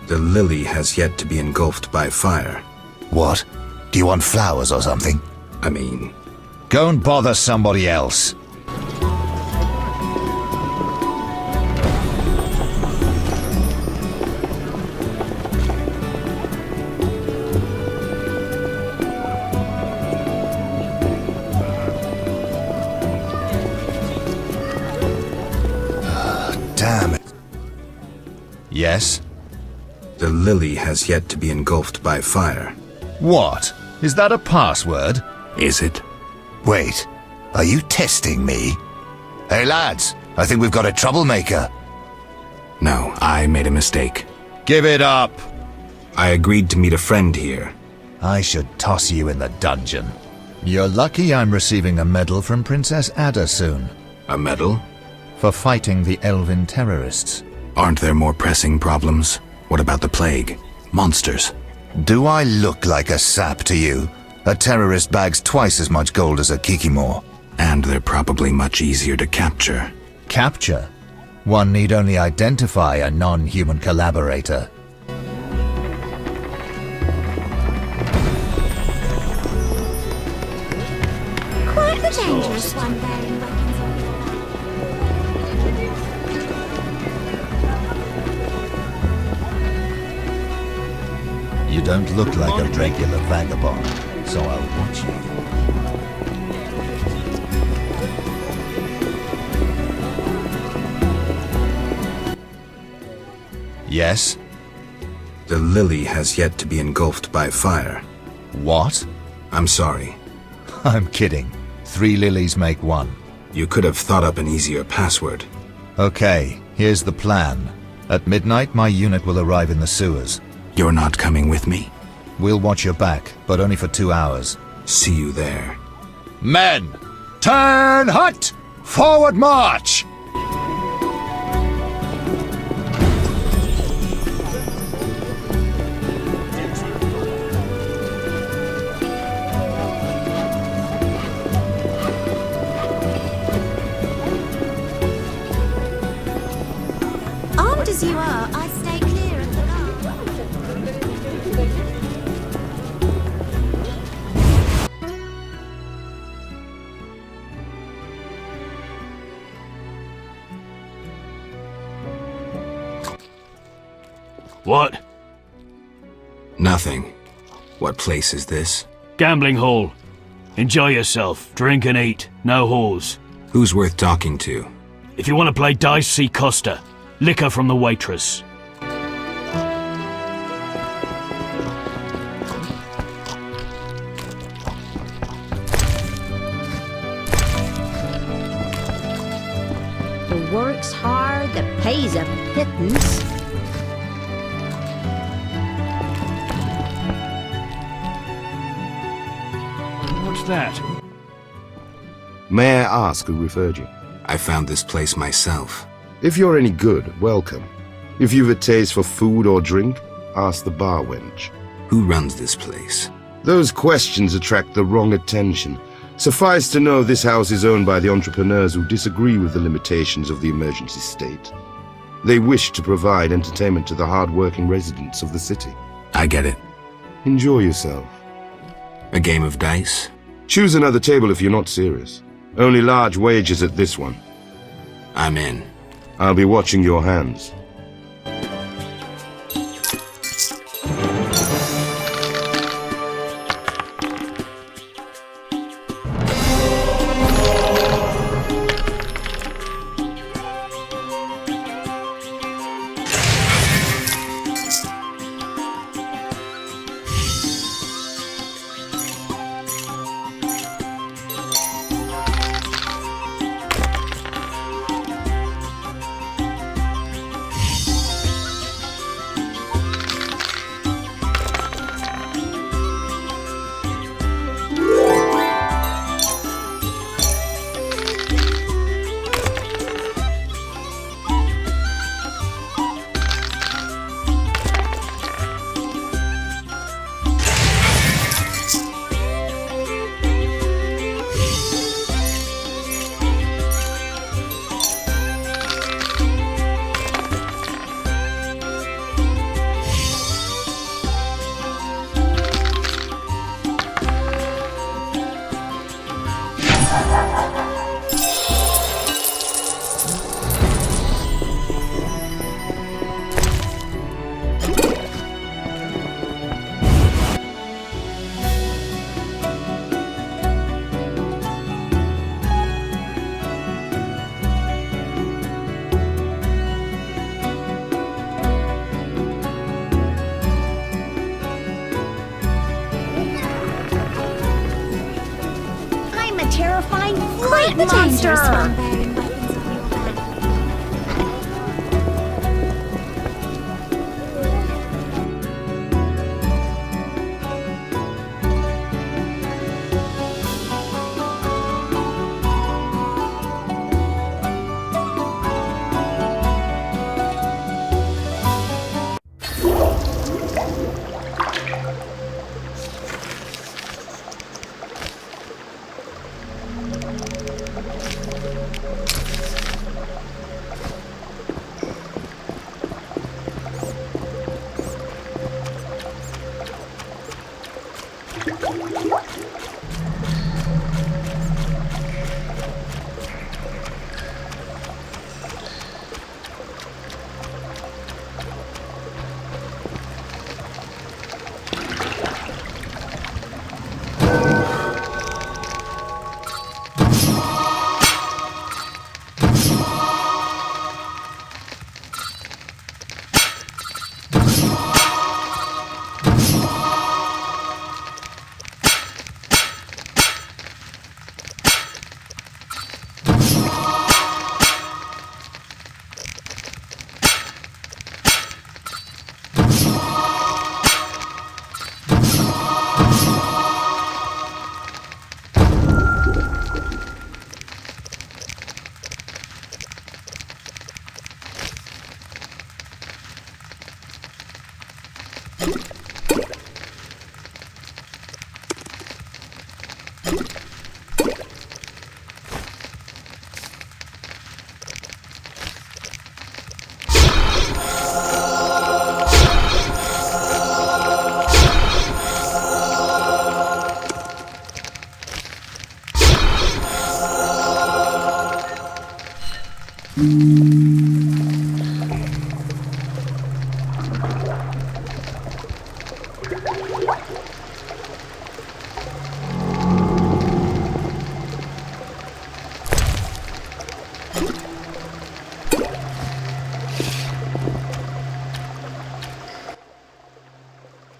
The lily has yet to be engulfed by fire. What? Do you want flowers or something? I mean... Go and bother somebody else. Damn it. Yes? The lily has yet to be engulfed by fire. What? Is that a password? Is it? Wait, are you testing me? Hey lads, I think we've got a troublemaker. No, I made a mistake. Give it up! I agreed to meet a friend here. I should toss you in the dungeon. You're lucky I'm receiving a medal from Princess Ada soon. A medal? For fighting the elven terrorists. Aren't there more pressing problems? What about the plague? Monsters? Do I look like a sap to you? A terrorist bags twice as much gold as a kikimor. And they're probably much easier to capture. Capture? One need only identify a non-human collaborator. Quite the dangerous one bearing weapons. You don't look like a regular vagabond, so I'll watch you. Yes? The lily has yet to be engulfed by fire. What? I'm sorry. I'm kidding. 3 lilies make 1. You could have thought up an easier password. Okay, here's the plan. At midnight, my unit will arrive in the sewers. You're not coming with me? We'll watch your back, but only for 2 hours. See you there. Men! Turn hut! Forward march! What? Nothing. What place is this? Gambling hall. Enjoy yourself. Drink and eat. No whores. Who's worth talking to? If you want to play dice, see Costa. Liquor from the waitress. The work's hard, the pay's a pittance. What's that? May I ask who referred you? I found this place myself. If you're any good, welcome. If you've a taste for food or drink, ask the bar wench. Who runs this place? Those questions attract the wrong attention. Suffice to know this house is owned by the entrepreneurs who disagree with the limitations of the emergency state. They wish to provide entertainment to the hard-working residents of the city. I get it. Enjoy yourself. A game of dice? Choose another table if you're not serious. Only large wagers at this one. I'm in. I'll be watching your hands. Terrifying flight monster!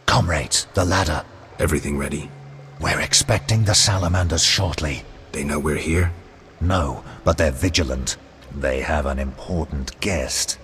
Comrades, the ladder. Everything ready? We're expecting the Salamanders shortly. They know we're here? No, but they're vigilant. They have an important guest.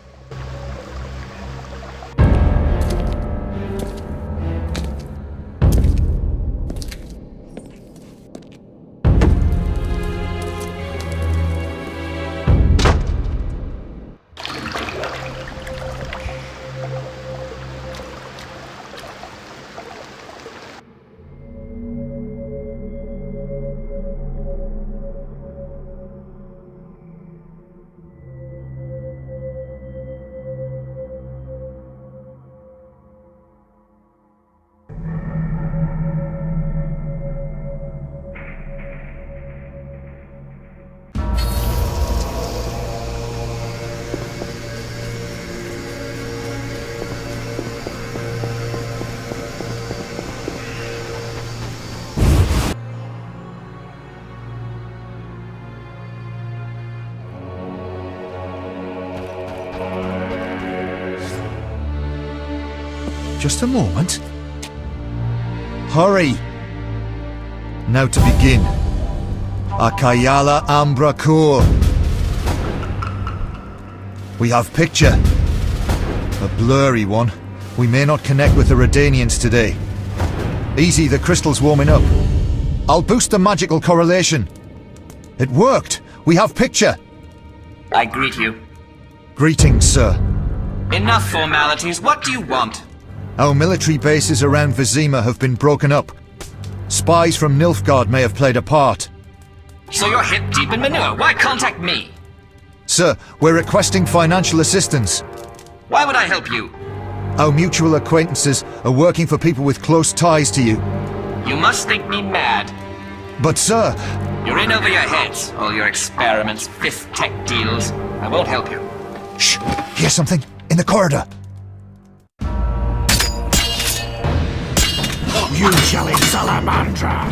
Just a moment. Hurry! Now to begin. Akayala Ambra Kur. We have picture. A blurry one. We may not connect with the Redanians today. Easy, the crystal's warming up. I'll boost the magical correlation. It worked! We have picture! I greet you. Greetings, sir. Enough formalities. What do you want? Our military bases around Vizima have been broken up. Spies from Nilfgaard may have played a part. So you're hip deep in manure. Why contact me? Sir, we're requesting financial assistance. Why would I help you? Our mutual acquaintances are working for people with close ties to you. You must think me mad. But sir... You're in over your heads. All your experiments, fifth tech deals. I won't help you. Shh! Hear something? In the corridor! You jelly Salamandra!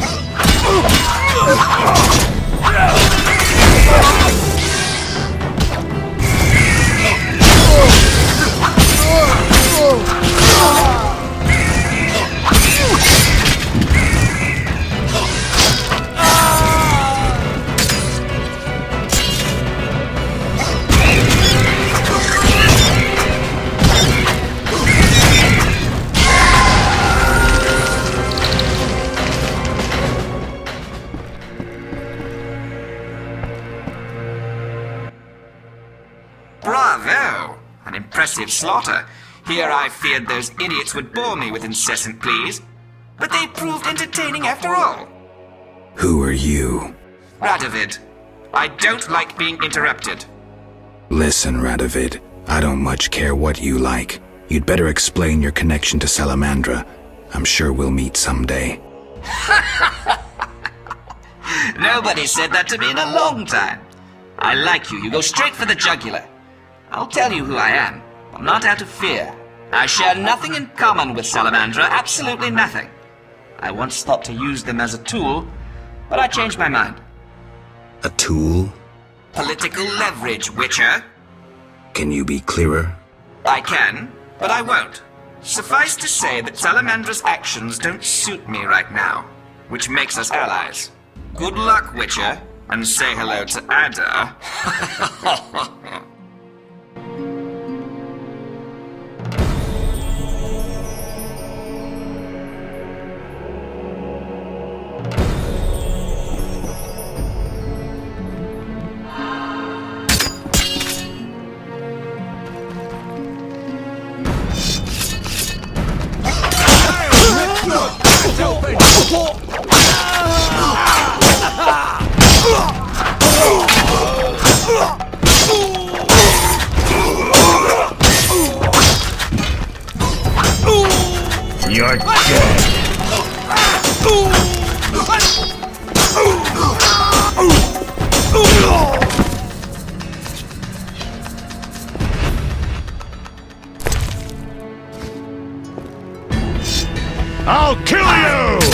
Bravo! An impressive slaughter. Here I feared those idiots would bore me with incessant pleas. But they proved entertaining after all. Who are you? Radovid. I don't like being interrupted. Listen, Radovid. I don't much care what you like. You'd better explain your connection to Salamandra. I'm sure we'll meet someday. Nobody said that to me in a long time. I like you. You go straight for the jugular. I'll tell you who I am, but not out of fear. I share nothing in common with Salamandra, absolutely nothing. I once thought to use them as a tool, but I changed my mind. A tool? Political leverage, Witcher. Can you be clearer? I can, but I won't. Suffice to say that Salamandra's actions don't suit me right now, which makes us allies. Good luck, Witcher, and say hello to Ada. You're dead. I'll kill you!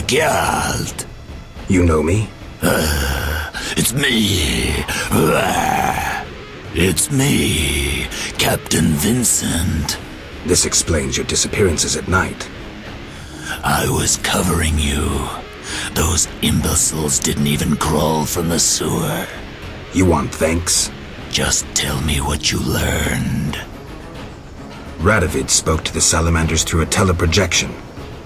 Geralt. You know me? It's me. It's me, Captain Vincent. This explains your disappearances at night. I was covering you. Those imbeciles didn't even crawl from the sewer. You want thanks? Just tell me what you learned. Radovid spoke to the Salamanders through a teleprojection.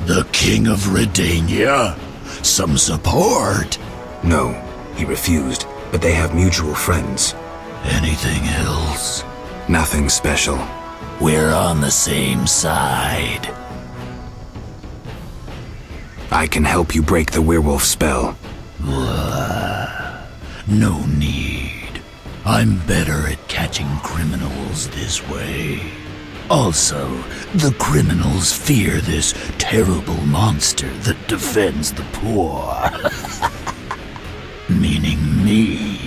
The King of Redania? Some support? No, he refused, but they have mutual friends. Anything else? Nothing special. We're on the same side. I can help you break the werewolf spell. No need. I'm better at catching criminals this way. Also, the criminals fear this terrible monster that defends the poor. Meaning me.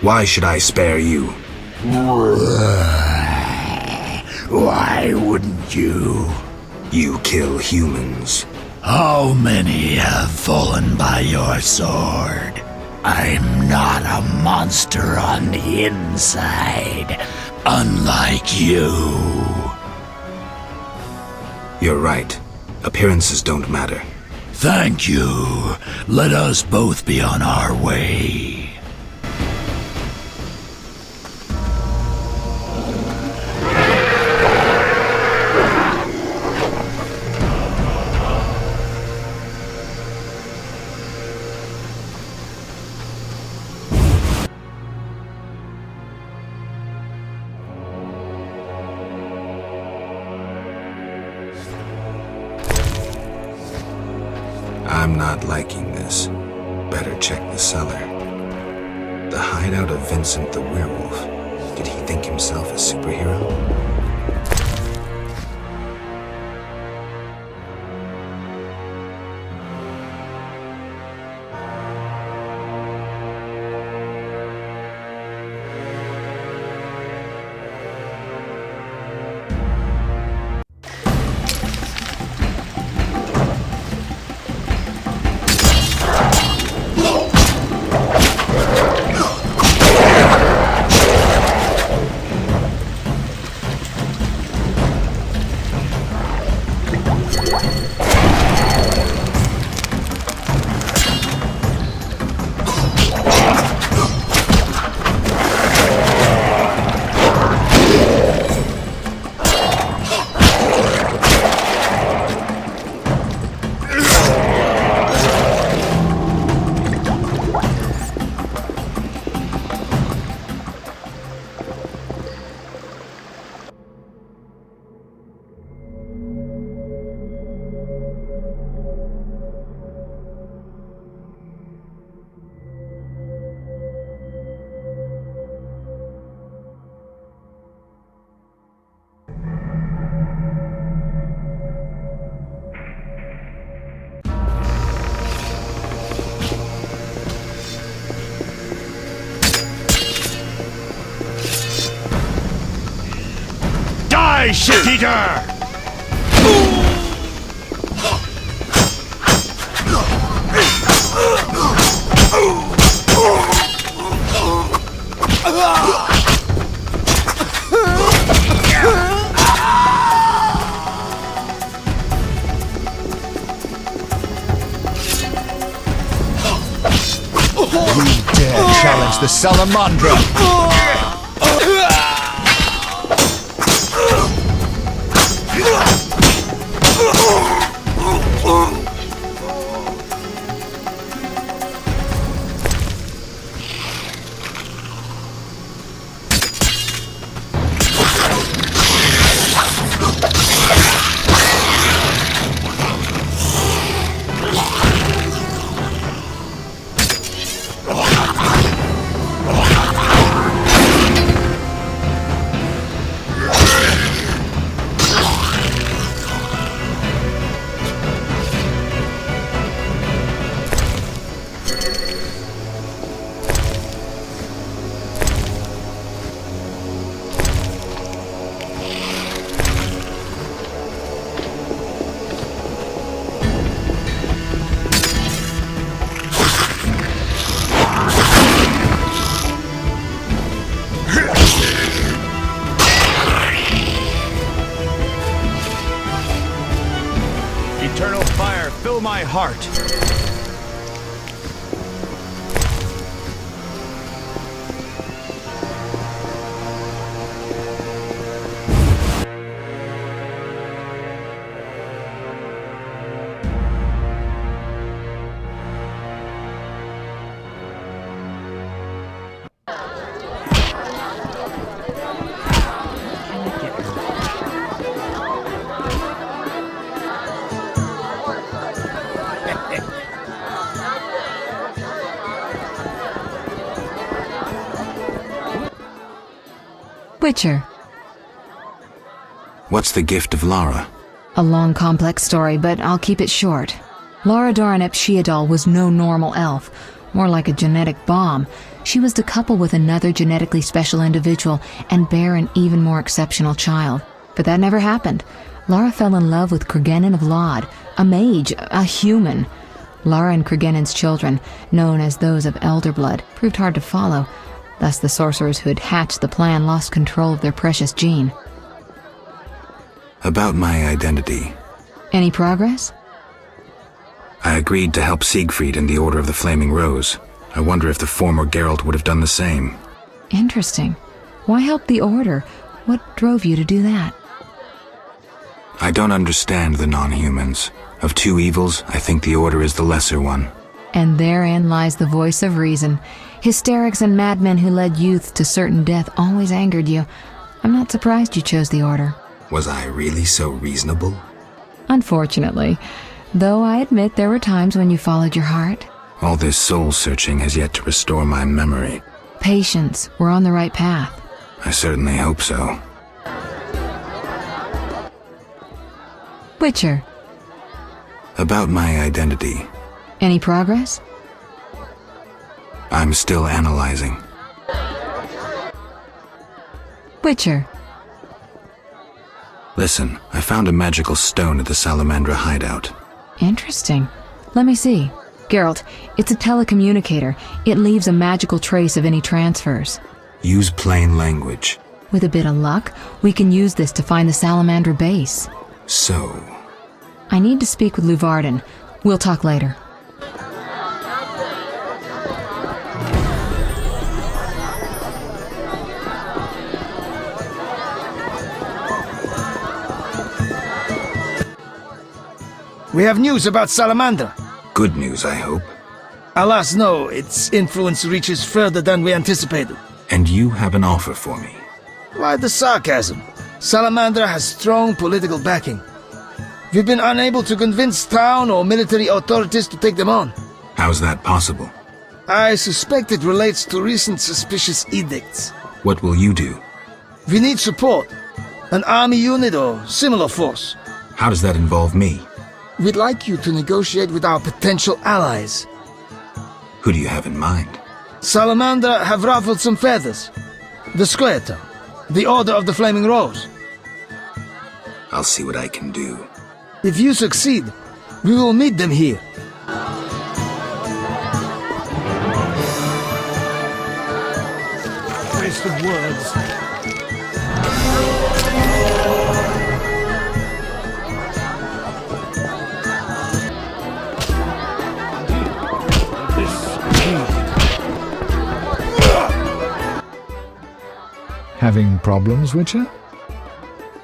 Why should I spare you? Why wouldn't you? You kill humans. How many have fallen by your sword? I'm not a monster on the inside, unlike you. You're right. Appearances don't matter. Thank you. Let us both be on our way. I'm not liking this. Better check the cellar. The hideout of Vincent the werewolf. Did he think himself a superhero? Die, shit-eater! You dare challenge the Salamandra! Eternal fire, fill my heart. Witcher. What's the gift of Lara? A long, complex story, but I'll keep it short. Lara Doran ep Sheadal was no normal elf. more like a genetic bomb, she was to couple with another genetically special individual and bear an even more exceptional child. But that never happened. Lara fell in love with Cregennan of Lod, a mage, a human. Lara and Cregennan's children, known as those of Elder Blood, proved hard to follow. Thus the sorcerers who had hatched the plan lost control of their precious gene. About my identity. Any progress? I agreed to help Siegfried in the Order of the Flaming Rose. I wonder if the former Geralt would have done the same. Interesting. Why help the Order? What drove you to do that? I don't understand the non-humans. Of two evils, I think the Order is the lesser one. And therein lies the voice of reason. Hysterics and madmen who led youth to certain death always angered you. I'm not surprised you chose the Order. Was I really so reasonable? Unfortunately. Though I admit there were times when you followed your heart. All this soul-searching has yet to restore my memory. Patience. We're on the right path. I certainly hope so. Witcher. About my identity. Any progress? I'm still analyzing. Witcher. Listen, I found a magical stone at the Salamandra hideout. Interesting. Let me see. Geralt, it's a telecommunicator. It leaves a magical trace of any transfers. Use plain language. With a bit of luck, we can use this to find the Salamandra base. So? I need to speak with Luvarden. We'll talk later. We have news about Salamandra. Good news, I hope. Alas, no. Its influence reaches further than we anticipated. And you have an offer for me. Why the sarcasm? Salamandra has strong political backing. We've been unable to convince town or military authorities to take them on. How's that possible? I suspect it relates to recent suspicious edicts. What will you do? We need support. An army unit or similar force. How does that involve me? We'd like you to negotiate with our potential allies. Who do you have in mind? Salamandra have ruffled some feathers. The Squareton, the Order of the Flaming Rose. I'll see what I can do. If you succeed, we will meet them here. Wasted words. Having problems, Witcher?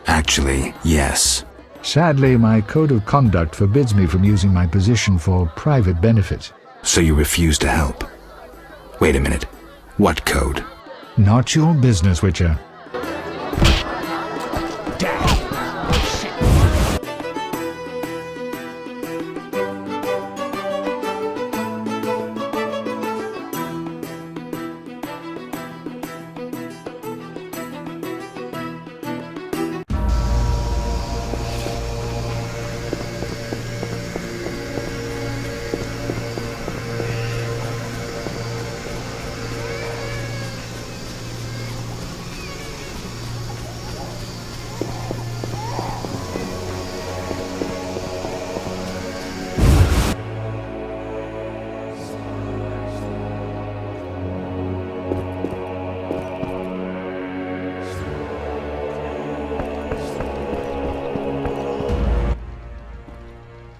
Actually, yes. Sadly, my code of conduct forbids me from using my position for private benefit. So you refuse to help? Wait a minute. What code? Not your business, Witcher.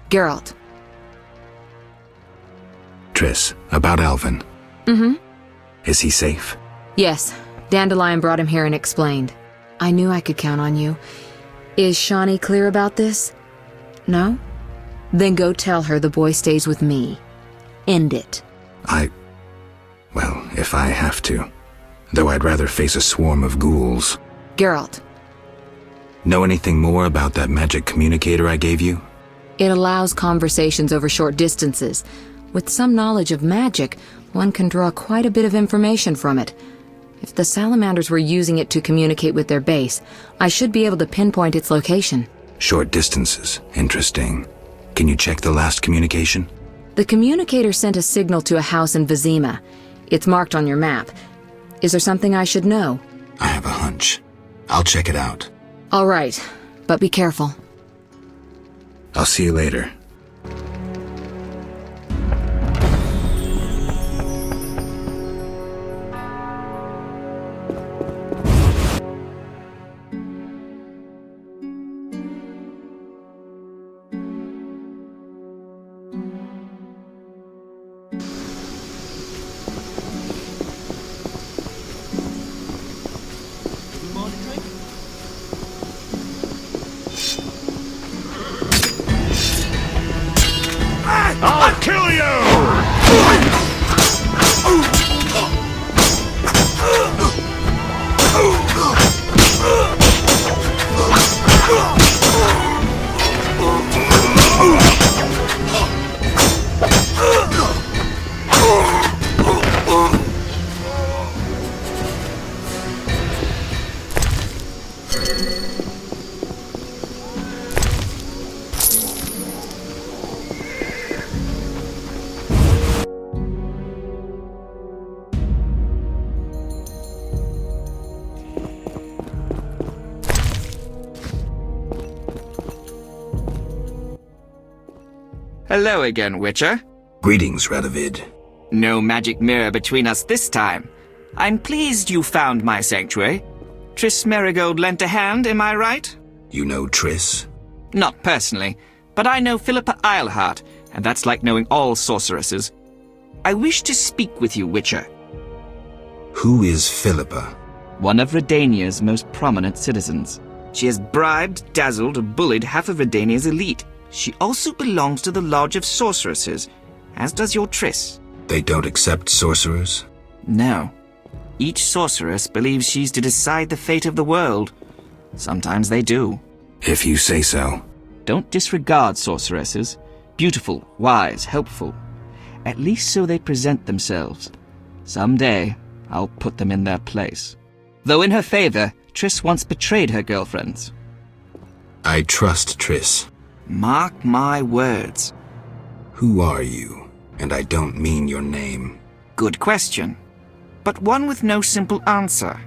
Geralt. Triss, about Alvin. Mm-hmm. Is he safe? Yes. Dandelion brought him here and explained. I knew I could count on you. Is Shani clear about this? No? Then go tell her the boy stays with me. End it. Well, if I have to. Though I'd rather face a swarm of ghouls. Geralt. Know anything more about that magic communicator I gave you? It allows conversations over short distances. With some knowledge of magic, one can draw quite a bit of information from it. If the salamanders were using it to communicate with their base, I should be able to pinpoint its location. Short distances. Interesting. Can you check the last communication? The communicator sent a signal to a house in Vizima. It's marked on your map. Is there something I should know? I have a hunch. I'll check it out. All right, but be careful. I'll see you later. I'll kill you! Hello again, Witcher. Greetings, Radovid. No magic mirror between us this time. I'm pleased you found my sanctuary. Triss Merigold lent a hand, am I right? You know Triss? Not personally, but I know Philippa Ayard, and that's like knowing all sorceresses. I wish to speak with you, Witcher. Who is Philippa? One of Redania's most prominent citizens. She has bribed, dazzled, or bullied half of Redania's elite. She also belongs to the Lodge of Sorceresses, as does your Triss. They don't accept sorcerers? No. Each sorceress believes she's to decide the fate of the world. Sometimes they do. If you say so. Don't disregard sorceresses. Beautiful, wise, helpful. At least so they present themselves. Someday, I'll put them in their place. Though in her favor, Triss once betrayed her girlfriends. I trust Triss. Mark my words. Who are you? And I don't mean your name. Good question, but one with no simple answer.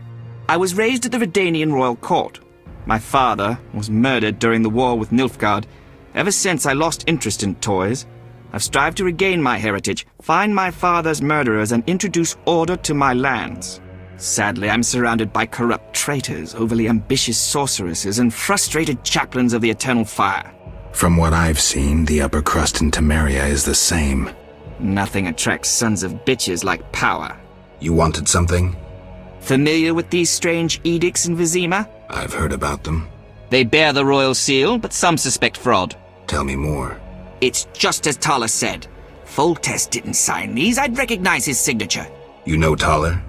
I was raised at the Redanian royal court. My father was murdered during the war with Nilfgaard. Ever since I lost interest in toys, I've strived to regain my heritage, find my father's murderers, and introduce order to my lands. Sadly, I'm surrounded by corrupt traitors, overly ambitious sorceresses, and frustrated chaplains of the Eternal Fire. From what I've seen, the upper crust in Temeria is the same. Nothing attracts sons of bitches like power. You wanted something? Familiar with these strange edicts in Vizima? I've heard about them. They bear the royal seal, but some suspect fraud. Tell me more. It's just as Tala said. Foltest didn't sign these. I'd recognize his signature. You know Taller?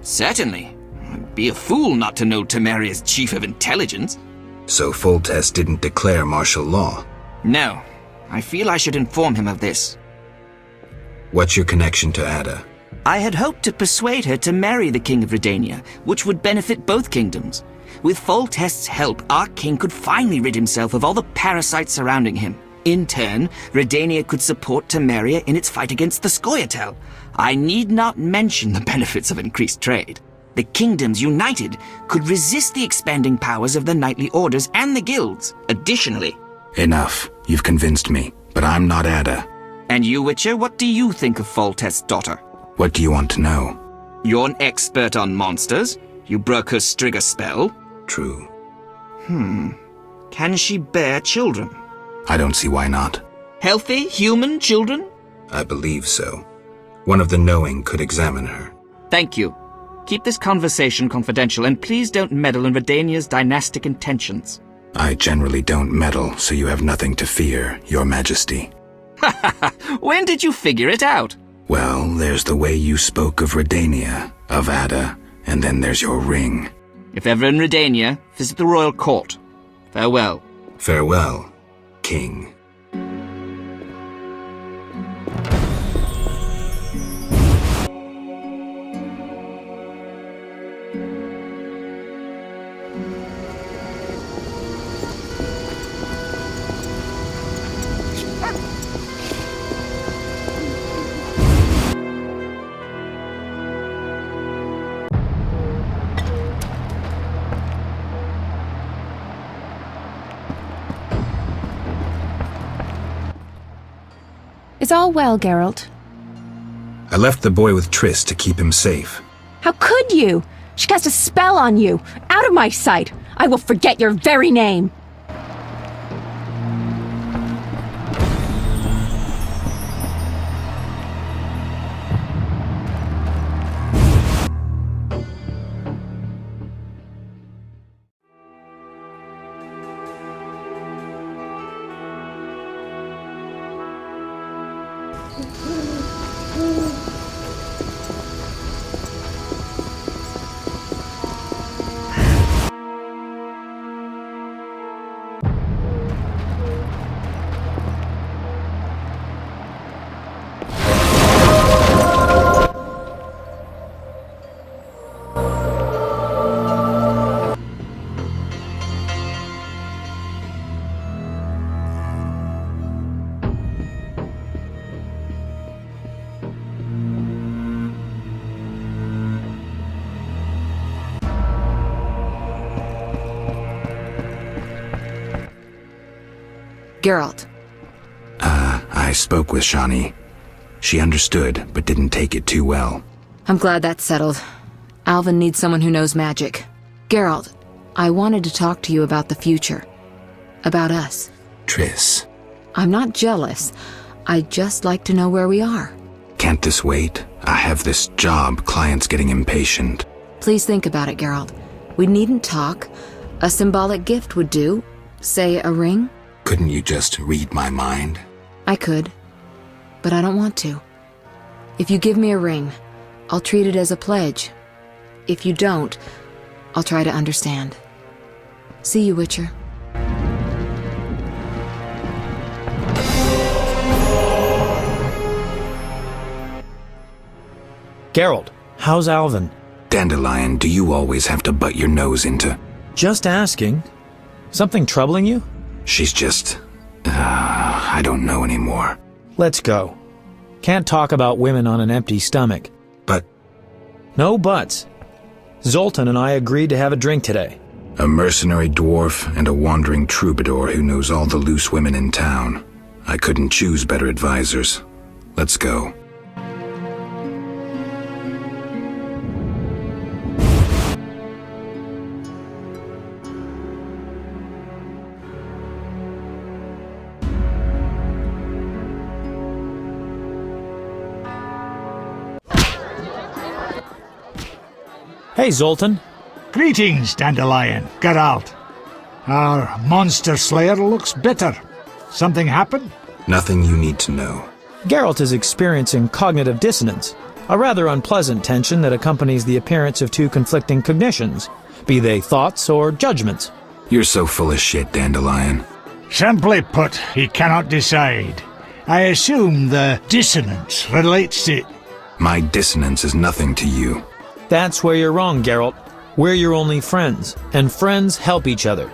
Certainly. I'd be a fool not to know Temeria's chief of intelligence. So Foltest didn't declare martial law? No. I feel I should inform him of this. What's your connection to Ada? I had hoped to persuade her to marry the King of Redania, which would benefit both kingdoms. With Foltest's help, our king could finally rid himself of all the parasites surrounding him. In turn, Redania could support Temeria in its fight against the Scoia'tael. I need not mention the benefits of increased trade. The kingdoms united could resist the expanding powers of the knightly orders and the guilds. Additionally... Enough. You've convinced me, but I'm not Ada. And you, Witcher, what do you think of Foltest's daughter? What do you want to know? You're an expert on monsters. You broke her Strigger spell. True. Can she bear children? I don't see why not. Healthy, human children? I believe so. One of the knowing could examine her. Thank you. Keep this conversation confidential, and please don't meddle in Redania's dynastic intentions. I generally don't meddle, so you have nothing to fear, Your Majesty. When did you figure it out? Well, there's the way you spoke of Redania, of Ada, and then there's your ring. If ever in Redania, visit the royal court. Farewell. Farewell, King. Is all well, Geralt? I left the boy with Triss to keep him safe. How could you? She cast a spell on you. Out of my sight. I will forget your very name. Geralt. I spoke with Shani. She understood, but didn't take it too well. I'm glad that's settled. Alvin needs someone who knows magic. Geralt, I wanted to talk to you about the future. About us. Triss. I'm not jealous. I'd just like to know where we are. Can't this wait? I have this job. Clients getting impatient. Please think about it, Geralt. We needn't talk. A symbolic gift would do. Say, a ring? Couldn't you just read my mind? I could, but I don't want to. If you give me a ring, I'll treat it as a pledge. If you don't, I'll try to understand. See you, Witcher. Geralt, how's Alvin? Dandelion, do you always have to butt your nose into? Just asking. Something troubling you? She's just... I don't know anymore. Let's go. Can't talk about women on an empty stomach. But... No buts. Zoltan and I agreed to have a drink today. A mercenary dwarf and a wandering troubadour who knows all the loose women in town. I couldn't choose better advisors. Let's go. Hey, Zoltan. Greetings, Dandelion. Geralt. Our monster slayer looks bitter. Something happened? Nothing you need to know. Geralt is experiencing cognitive dissonance, a rather unpleasant tension that accompanies the appearance of two conflicting cognitions, be they thoughts or judgments. You're so full of shit, Dandelion. Simply put, he cannot decide. I assume the dissonance relates to... My dissonance is nothing to you. That's where you're wrong, Geralt. We're your only friends, and friends help each other.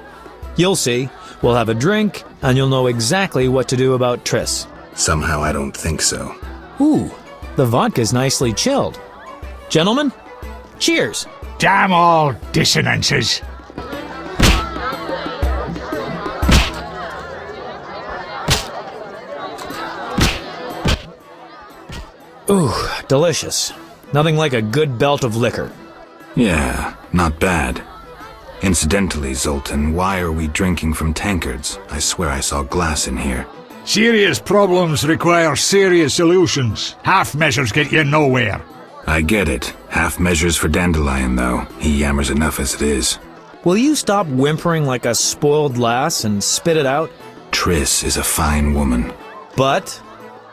You'll see. We'll have a drink, and you'll know exactly what to do about Triss. Somehow I don't think so. Ooh, the vodka's nicely chilled. Gentlemen, cheers! Damn all dissonances. Ooh, delicious. Nothing like a good belt of liquor. Yeah, not bad. Incidentally, Zoltan, why are we drinking from tankards? I swear I saw glass in here. Serious problems require serious solutions. Half measures get you nowhere. I get it. Half measures for Dandelion, though. He yammers enough as it is. Will you stop whimpering like a spoiled lass and spit it out? Triss is a fine woman. But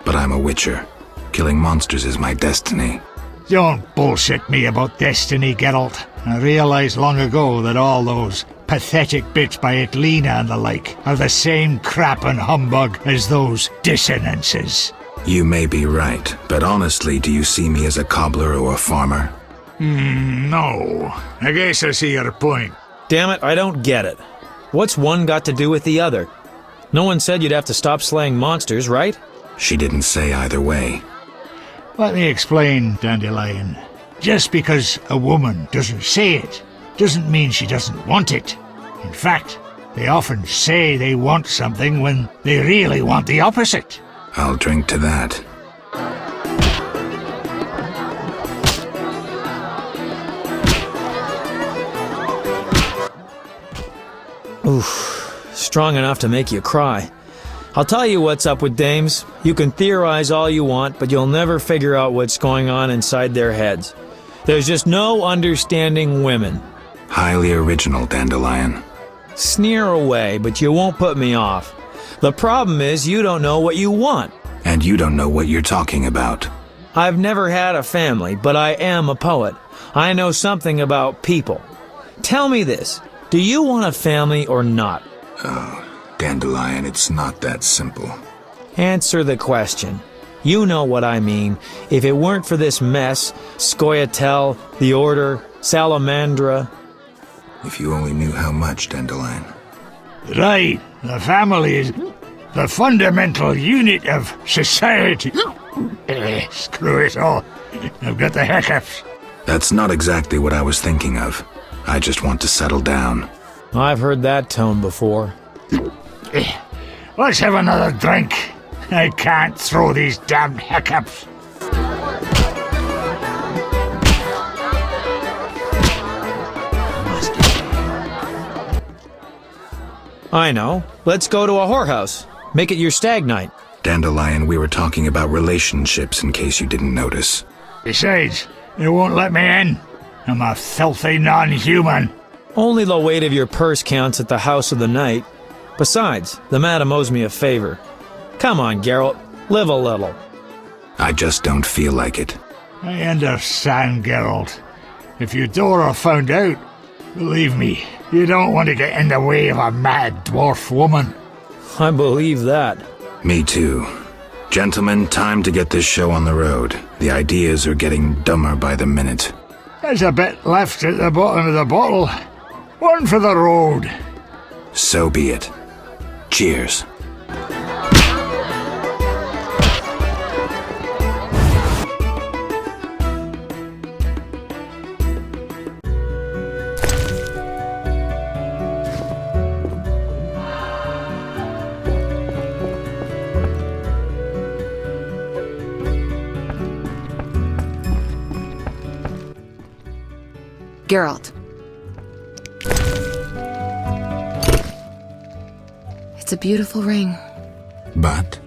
I'm a witcher. Killing monsters is my destiny. Don't bullshit me about destiny, Geralt. I realized long ago that all those pathetic bits by Etlina and the like are the same crap and humbug as those dissonances. You may be right, but honestly, do you see me as a cobbler or a farmer? No. I guess I see your point. Damn it, I don't get it. What's one got to do with the other? No one said you'd have to stop slaying monsters, right? She didn't say either way. Let me explain, Dandelion. Just because a woman doesn't say it, doesn't mean she doesn't want it. In fact, they often say they want something when they really want the opposite. I'll drink to that. Oof, strong enough to make you cry. I'll tell you what's up with dames. You can theorize all you want, but you'll never figure out what's going on inside their heads. There's just no understanding women. Highly original, Dandelion. Sneer away, but you won't put me off. The problem is you don't know what you want. And you don't know what you're talking about. I've never had a family, but I am a poet. I know something about people. Tell me this. Do you want a family or not? Oh, Dandelion, it's not that simple. Answer the question. You know what I mean. If it weren't for this mess, Scoia'tael, the Order, Salamandra... If you only knew how much, Dandelion. Right, the family is the fundamental unit of society. Screw it all. I've got the hiccups. That's not exactly what I was thinking of. I just want to settle down. I've heard that tone before. Let's have another drink. I can't throw these damned hiccups. I know. Let's go to a whorehouse. Make it your stag night. Dandelion, we were talking about relationships in case you didn't notice. Besides, they won't let me in. I'm a filthy non-human. Only the weight of your purse counts at the house of the night. Besides, the madam owes me a favor. Come on, Geralt. Live a little. I just don't feel like it. I understand, Geralt. If Eudora found out, believe me, you don't want to get in the way of a mad dwarf woman. I believe that. Me too. Gentlemen, time to get this show on the road. The ideas are getting dumber by the minute. There's a bit left at the bottom of the bottle. One for the road. So be it. Cheers. Geralt. It's a beautiful ring. But?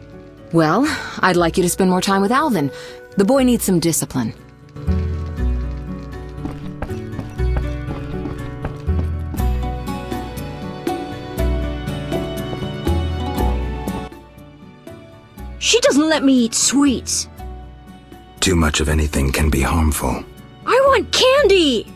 Well, I'd like you to spend more time with Alvin. The boy needs some discipline. She doesn't let me eat sweets. Too much of anything can be harmful. I want candy!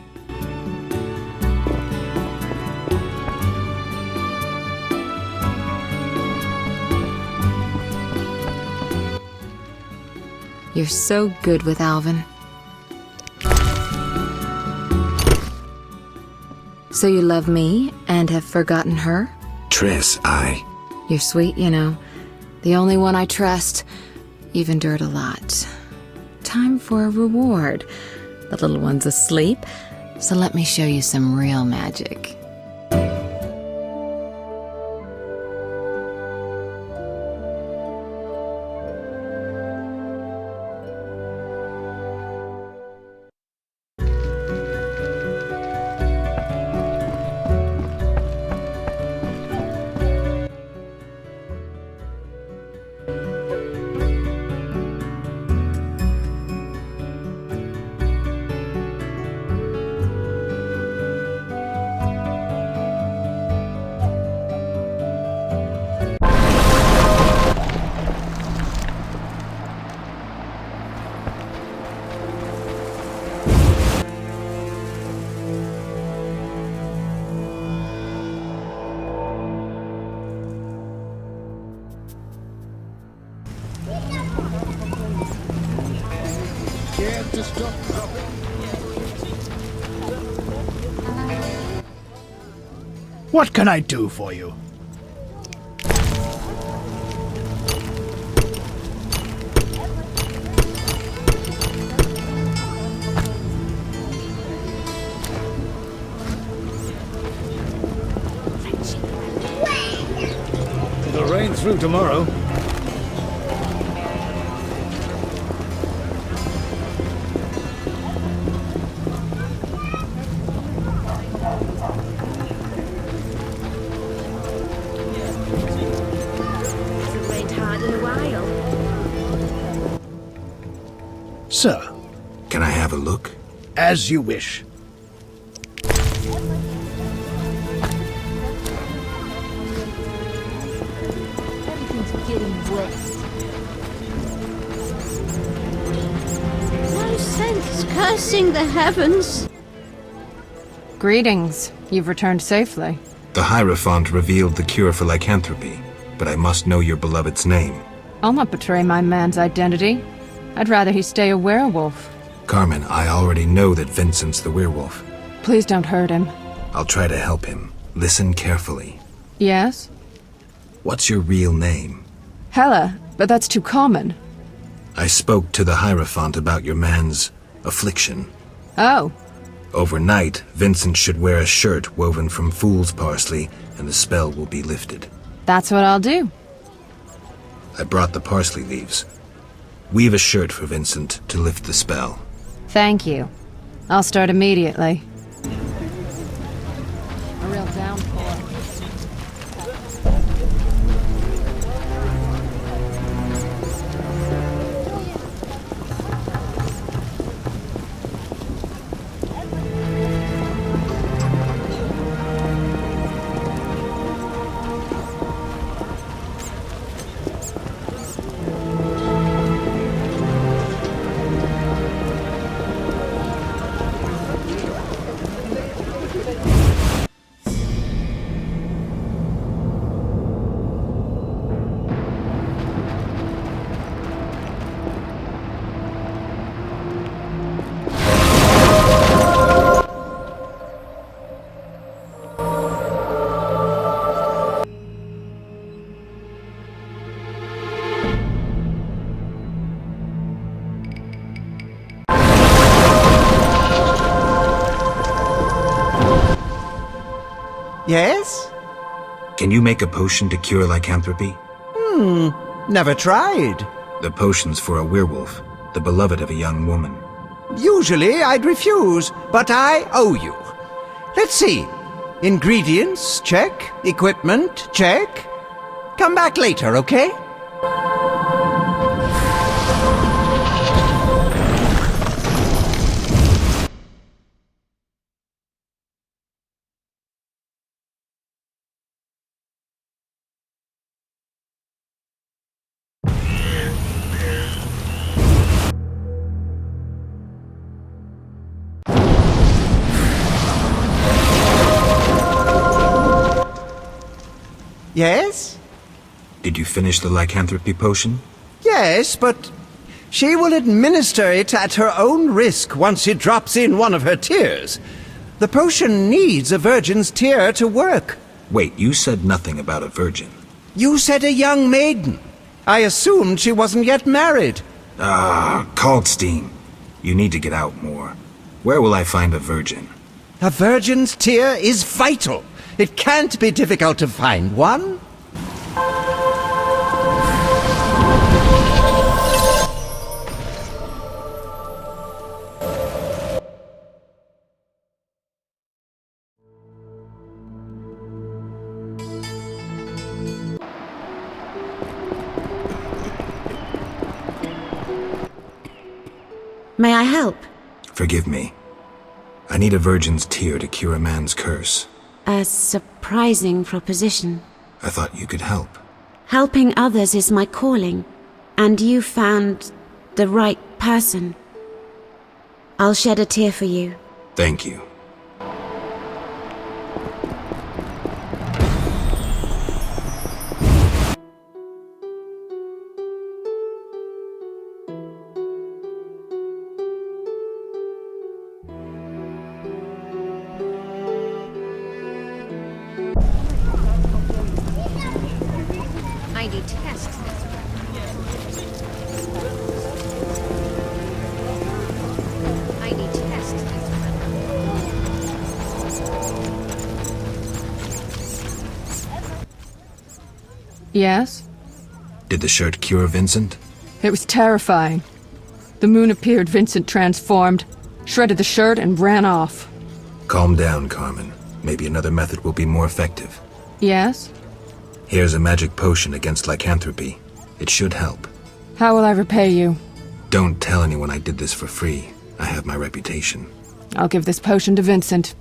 You're so good with Alvin. So you love me and have forgotten her? Triss, You're sweet, you know. The only one I trust. You've endured a lot. Time for a reward. The little one's asleep, so let me show you some real magic. What can I do for you? It'll rain through tomorrow. sir. Can I have a look? As you wish. Everything's getting wet. No sense cursing the heavens. Greetings. You've returned safely. The Hierophant revealed the cure for lycanthropy, but I must know your beloved's name. I'll not betray my man's identity. I'd rather he stay a werewolf. Carmen, I already know that Vincent's the werewolf. Please don't hurt him. I'll try to help him. Listen carefully. Yes? What's your real name? Hela, but that's too common. I spoke to the Hierophant about your man's affliction. Oh. Overnight, Vincent should wear a shirt woven from fool's parsley, and the spell will be lifted. That's what I'll do. I brought the parsley leaves. Weave a shirt for Vincent to lift the spell. Thank you. I'll start immediately. A real downpour. Yes? Can you make a potion to cure lycanthropy? Never tried. The potion's for a werewolf, the beloved of a young woman. Usually I'd refuse, but I owe you. Let's see. Ingredients, check. Equipment, check. Come back later, okay? Yes? Did you finish the lycanthropy potion? Yes, but she will administer it at her own risk once she drops in one of her tears. The potion needs a virgin's tear to work. Wait, you said nothing about a virgin. You said a young maiden. I assumed she wasn't yet married. Kalkstein. You need to get out more. Where will I find a virgin? A virgin's tear is vital. It can't be difficult to find one. May I help? Forgive me. I need a virgin's tear to cure a man's curse. A surprising proposition. I thought you could help. Helping others is my calling, and you found the right person. I'll shed a tear for you. Thank you. I detest this. I detest this. Yes? Did the shirt cure Vincent? It was terrifying. The moon appeared, Vincent transformed, shredded the shirt, and ran off. Calm down, Carmen. Maybe another method will be more effective. Yes? Here's a magic potion against lycanthropy. It should help. How will I repay you? Don't tell anyone I did this for free. I have my reputation. I'll give this potion to Vincent.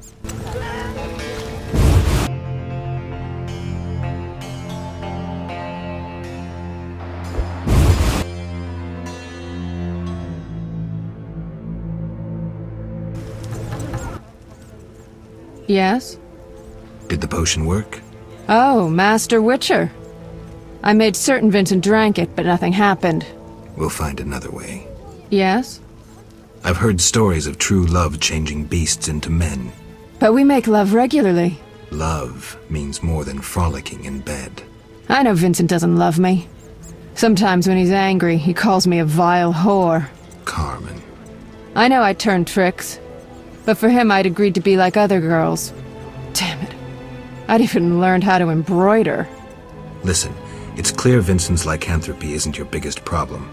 Yes? Did the potion work? Oh, Master Witcher. I made certain Vincent drank it, but nothing happened. We'll find another way. Yes? I've heard stories of true love changing beasts into men. But we make love regularly. Love means more than frolicking in bed. I know Vincent doesn't love me. Sometimes when he's angry, he calls me a vile whore. Carmen. I know I turned tricks, but for him I'd agreed to be like other girls. Damn it. I'd even learned how to embroider. Listen, it's clear Vincent's lycanthropy isn't your biggest problem.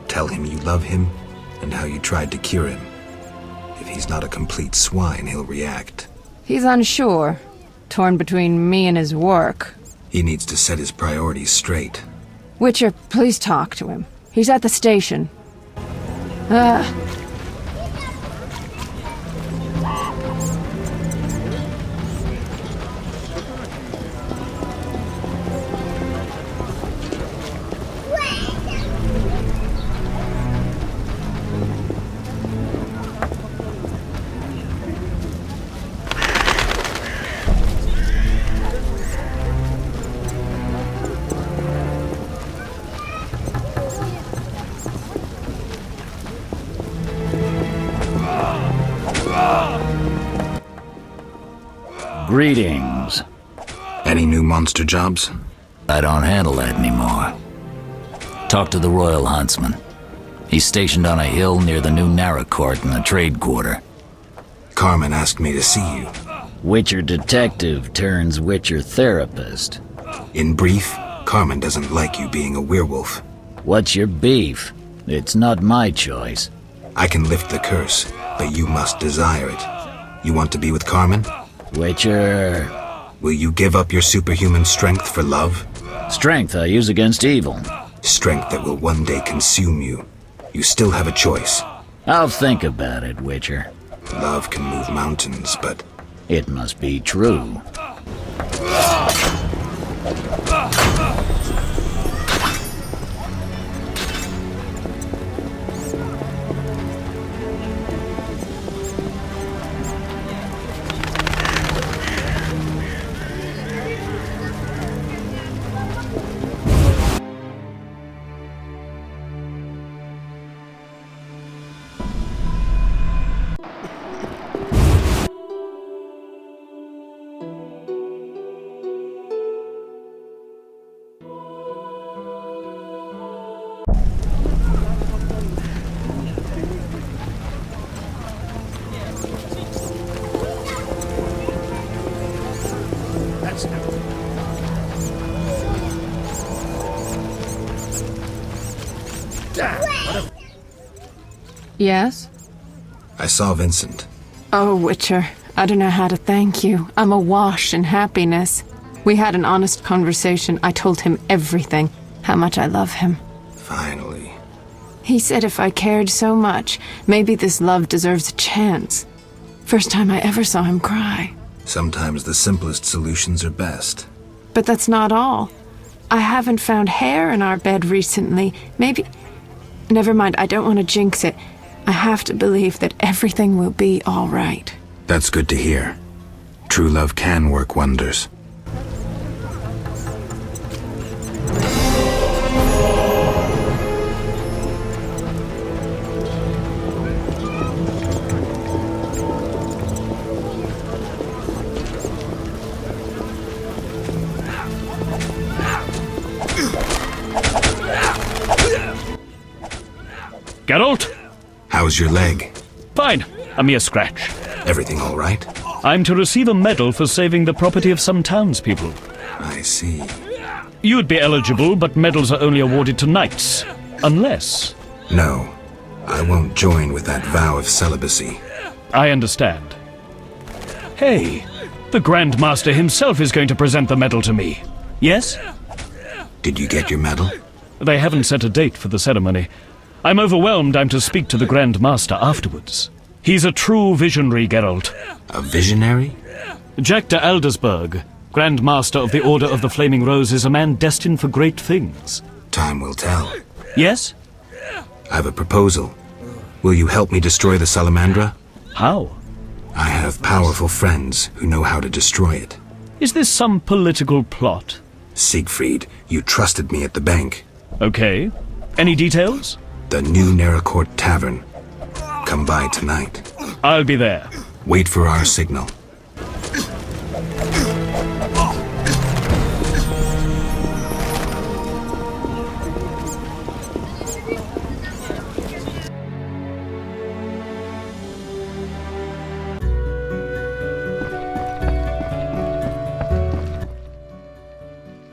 Tell him you love him, and how you tried to cure him. If he's not a complete swine, he'll react. He's unsure, torn between me and his work. He needs to set his priorities straight. Witcher, please talk to him. He's at the station. Greetings. Any new monster jobs? I don't handle that anymore. Talk to the Royal Huntsman. He's stationed on a hill near the new Narrow Court in the Trade Quarter. Carmen asked me to see you. Witcher detective turns Witcher therapist. In brief, Carmen doesn't like you being a werewolf. What's your beef? It's not my choice. I can lift the curse, but you must desire it. You want to be with Carmen? Witcher... Will you give up your superhuman strength for love? Strength I use against evil. Strength that will one day consume you. You still have a choice. I'll think about it, Witcher. Love can move mountains, but... It must be true. Yes? I saw Vincent. Oh, Witcher, I don't know how to thank you. I'm awash in happiness. We had an honest conversation. I told him everything, how much I love him. Finally. He said if I cared so much, maybe this love deserves a chance. First time I ever saw him cry. Sometimes the simplest solutions are best. But that's not all. I haven't found hair in our bed recently. Maybe... Never mind, I don't want to jinx it. I have to believe that everything will be all right. That's good to hear. True love can work wonders. Geralt? How's your leg? Fine. A mere scratch. Everything all right? I'm to receive a medal for saving the property of some townspeople. I see. You'd be eligible, but medals are only awarded to knights. Unless... No. I won't join with that vow of celibacy. I understand. Hey, the Grand Master himself is going to present the medal to me. Yes? Did you get your medal? They haven't set a date for the ceremony. I'm overwhelmed I'm to speak to the Grand Master afterwards. He's a true visionary, Geralt. A visionary? Jack de Aldersberg, Grand Master of the Order of the Flaming Rose, is a man destined for great things. Time will tell. Yes? I have a proposal. Will you help me destroy the Salamandra? How? I have powerful friends who know how to destroy it. Is this some political plot? Siegfried, you trusted me at the bank. Okay. Any details? The new Neracourt Tavern. Come by tonight. I'll be there. Wait for our signal.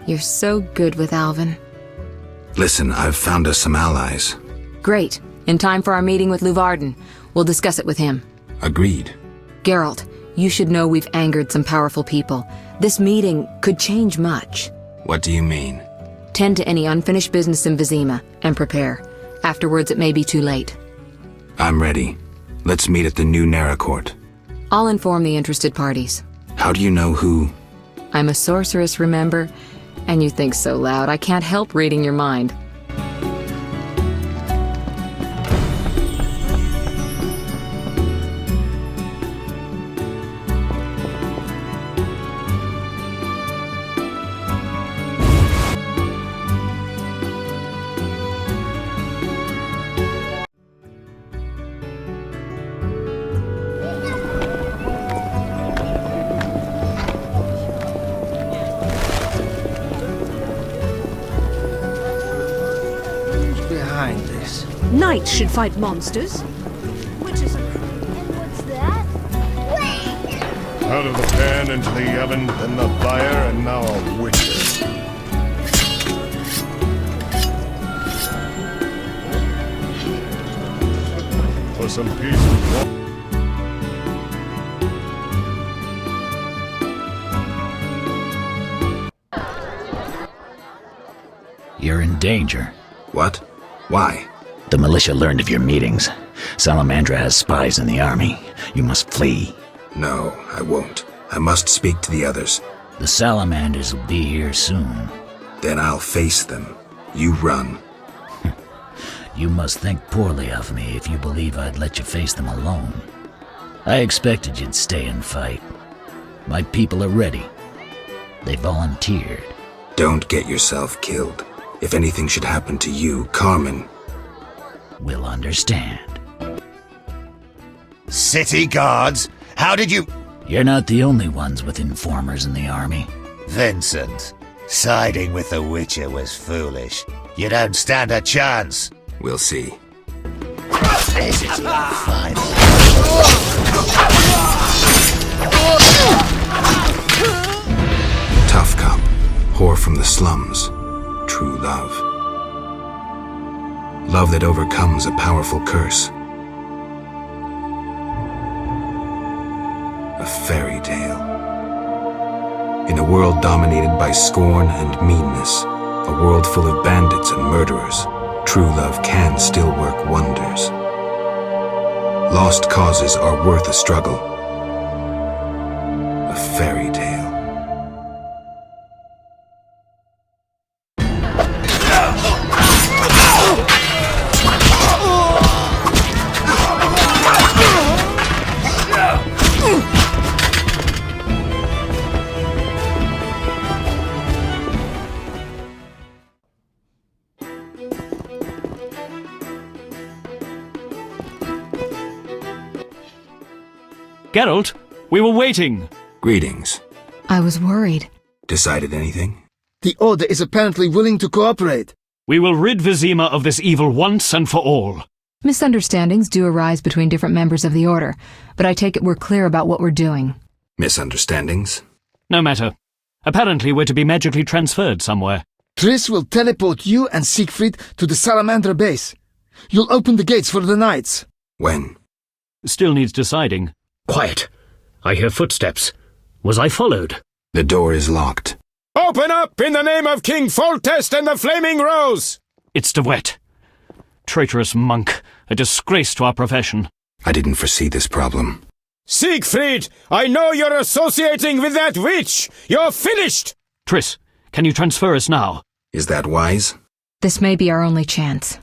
You're so good with Alvin. Listen, I've found us some allies. Great. In time for our meeting with Luvarden. We'll discuss it with him. Agreed. Geralt, you should know we've angered some powerful people. This meeting could change much. What do you mean? Tend to any unfinished business in Vizima, and prepare. Afterwards, it may be too late. I'm ready. Let's meet at the new Neracourt. I'll inform the interested parties. How do you know who? I'm a sorceress, remember? And you think so loud, I can't help reading your mind. Knights should fight monsters. Witches are... And what's that? Out of the pan into the oven, then the fire, and now a witcher. For some peace and You're in danger. What? Why? The militia learned of your meetings. Salamandra has spies in the army. You must flee. No, I won't. I must speak to the others. The Salamanders will be here soon. Then I'll face them. You run. You must think poorly of me if you believe I'd let you face them alone. I expected you'd stay and fight. My people are ready. They volunteered. Don't get yourself killed. If anything should happen to you, Carmen will understand. City guards? How did you... You're not the only ones with informers in the army. Vincent, siding with the Witcher was foolish. You don't stand a chance. We'll see. This is your final. Tough cop, whore from the slums, true love. Love that overcomes a powerful curse. A fairy tale. In a world dominated by scorn and meanness, a world full of bandits and murderers, true love can still work wonders. Lost causes are worth a struggle. A fairy tale. Geralt, we were waiting. Greetings. I was worried. Decided anything? The Order is apparently willing to cooperate. We will rid Vizima of this evil once and for all. Misunderstandings do arise between different members of the Order, but I take it we're clear about what we're doing. Misunderstandings? No matter. Apparently we're to be magically transferred somewhere. Triss will teleport you and Siegfried to the Salamandra base. You'll open the gates for the knights. When? Still needs deciding. Quiet. I hear footsteps. Was I followed? The door is locked. Open up in the name of King Foltest and the Flaming Rose! It's De Wet. Traitorous monk, a disgrace to our profession. I didn't foresee this problem. Siegfried, I know you're associating with that witch! You're finished! Triss, can you transfer us now? Is that wise? This may be our only chance.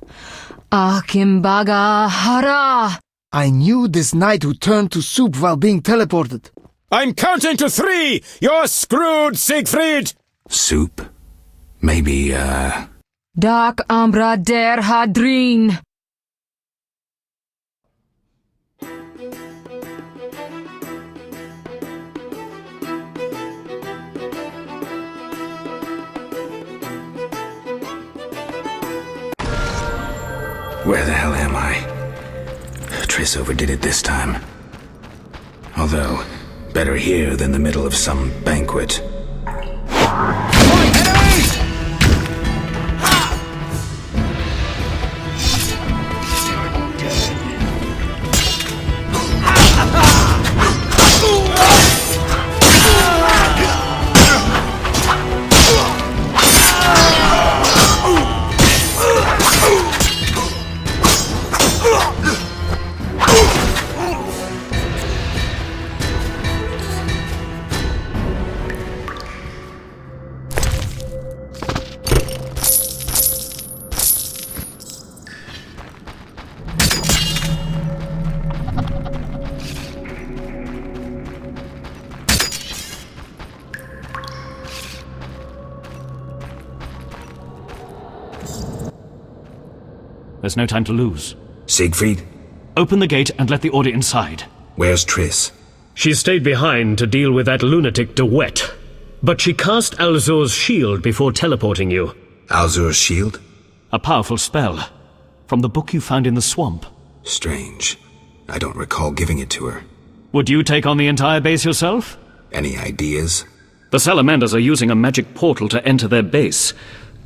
Akimbaga Hara! I knew this knight who turned to soup while being teleported. I'm counting to 3! You're screwed, Siegfried! Soup? Maybe, Dak Ambra der Hadrin! Where the hell am I? Triss overdid it this time. Although, better here than the middle of some banquet. There's no time to lose. Siegfried? Open the gate and let the order inside. Where's Triss? She stayed behind to deal with that lunatic De Wet. But she cast Alzur's shield before teleporting you. Alzur's shield? A powerful spell. From the book you found in the swamp. Strange. I don't recall giving it to her. Would you take on the entire base yourself? Any ideas? The Salamanders are using a magic portal to enter their base.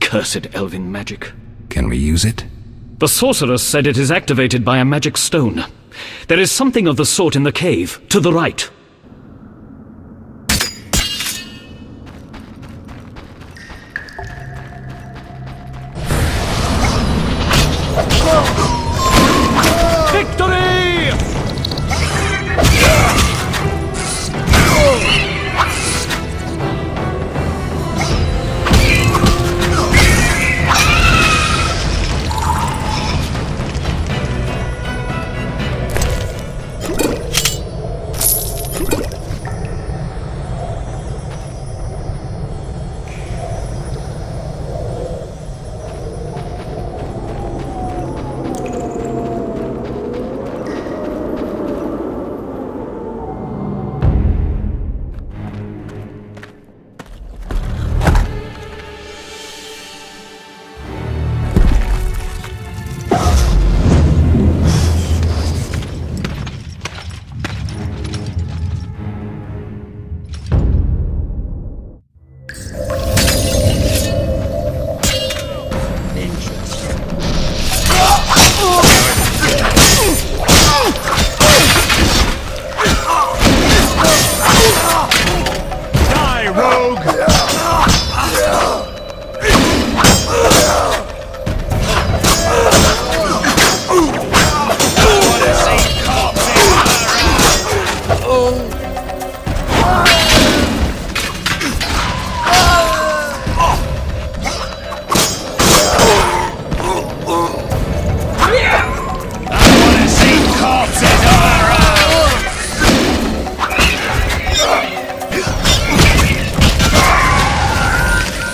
Cursed elven magic. Can we use it? The sorceress said it is activated by a magic stone. There is something of the sort in the cave, to the right.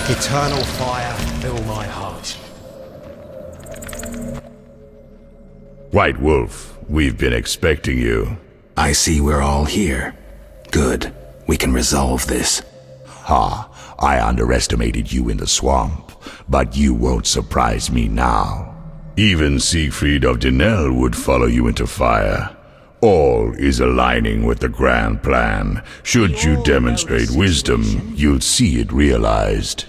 Eternal fire, fill my heart. White Wolf, we've been expecting you. I see we're all here. Good. We can resolve this. Ha! I underestimated you in the swamp, but you won't surprise me now. Even Siegfried of Denel would follow you into fire. All is aligning with the grand plan. Should you demonstrate wisdom, you'll see it realized.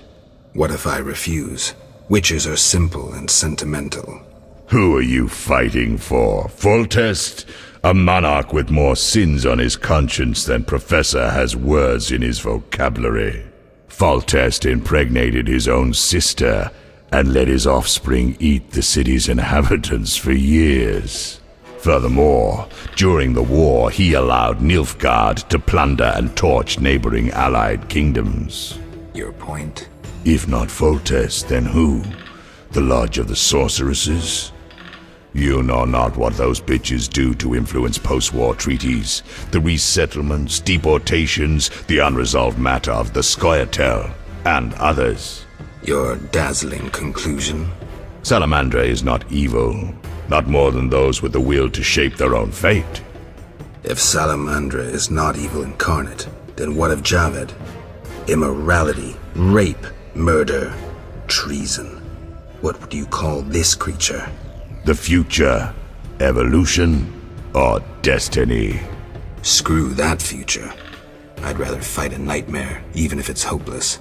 What if I refuse? Witches are simple and sentimental. Who are you fighting for? Foltest? A monarch with more sins on his conscience than Professor has words in his vocabulary. Foltest impregnated his own sister, and let his offspring eat the city's inhabitants for years. Furthermore, during the war, he allowed Nilfgaard to plunder and torch neighboring allied kingdoms. Your point? If not Foltest, then who? The Lodge of the Sorceresses? You know not what those bitches do to influence post-war treaties, the resettlements, deportations, the unresolved matter of the Scoia'tael, and others. Your dazzling conclusion? Salamandra is not evil, not more than those with the will to shape their own fate. If Salamandra is not evil incarnate, then what of Javed? Immorality, rape, murder, treason. What do you call this creature? The future, evolution, or destiny? Screw that future. I'd rather fight a nightmare, even if it's hopeless.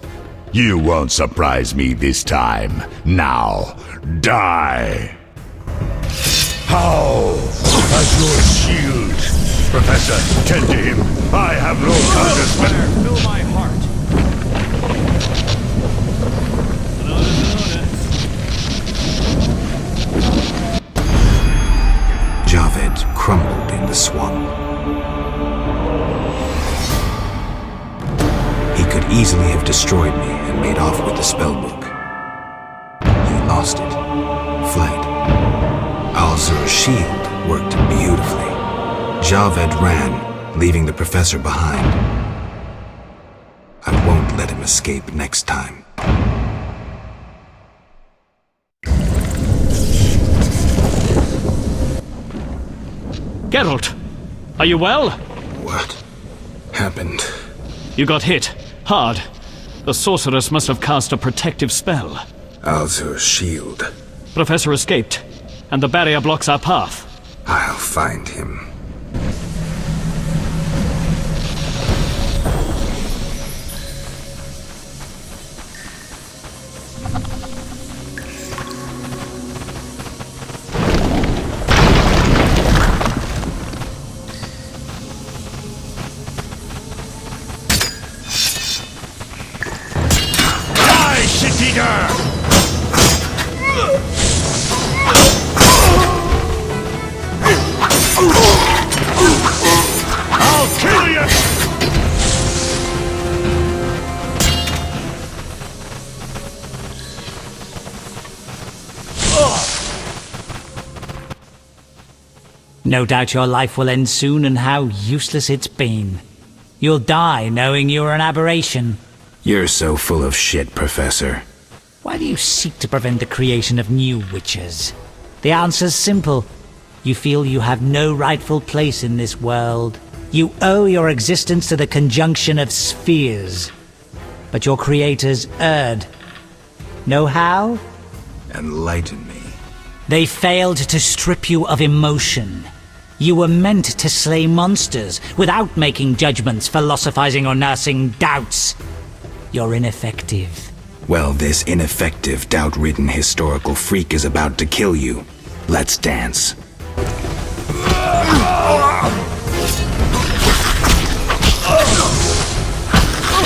You won't surprise me this time. Now, die! How? As your shield. Professor, tend to him. I have no time to spare. Fill my heart. Javed crumbled in the swamp. He could easily have destroyed me and made off with the spellbook. He lost it, fled. Alzur's shield worked beautifully. Javed ran, leaving the professor behind. I won't let him escape next time. Geralt, are you well? What happened? You got hit, hard. The sorceress must have cast a protective spell. Alzur's shield. Professor escaped, and the barrier blocks our path. I'll find him. I'll kill you! No doubt your life will end soon, and how useless it's been. You'll die knowing you're an aberration. You're so full of shit, Professor. Why do you seek to prevent the creation of new witches? The answer's simple. You feel you have no rightful place in this world. You owe your existence to the conjunction of spheres. But your creators erred. Know how? Enlighten me. They failed to strip you of emotion. You were meant to slay monsters without making judgments, philosophizing or nursing doubts. You're ineffective. Well, this ineffective, doubt-ridden historical freak is about to kill you. Let's dance.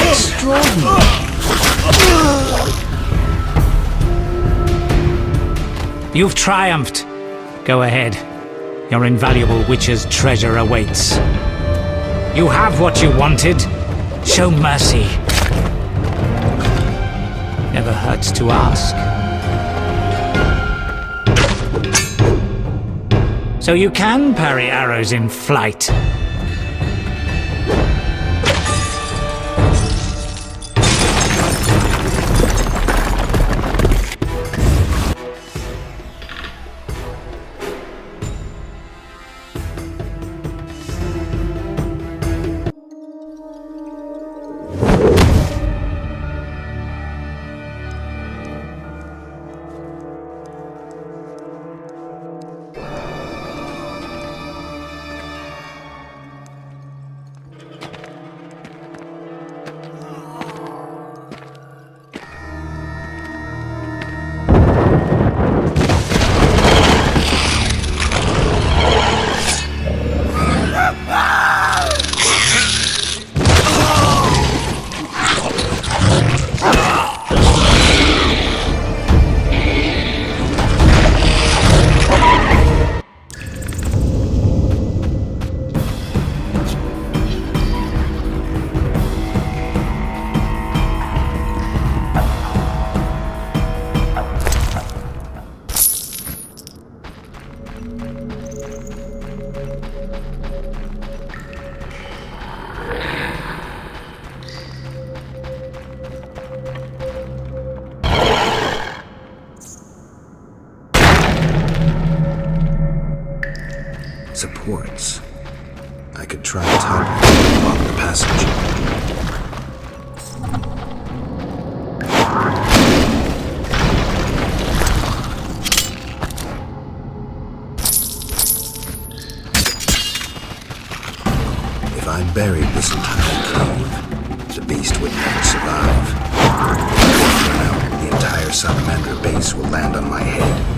Extraordinary. You've triumphed. Go ahead. Your invaluable witch's treasure awaits. You have what you wanted. Show mercy. Never hurts to ask. So you can parry arrows in flight. quartz. I could try toppling to block the passage. If I buried this entire cave, the beast would never survive. Now, the entire Salamandra base will land on my head.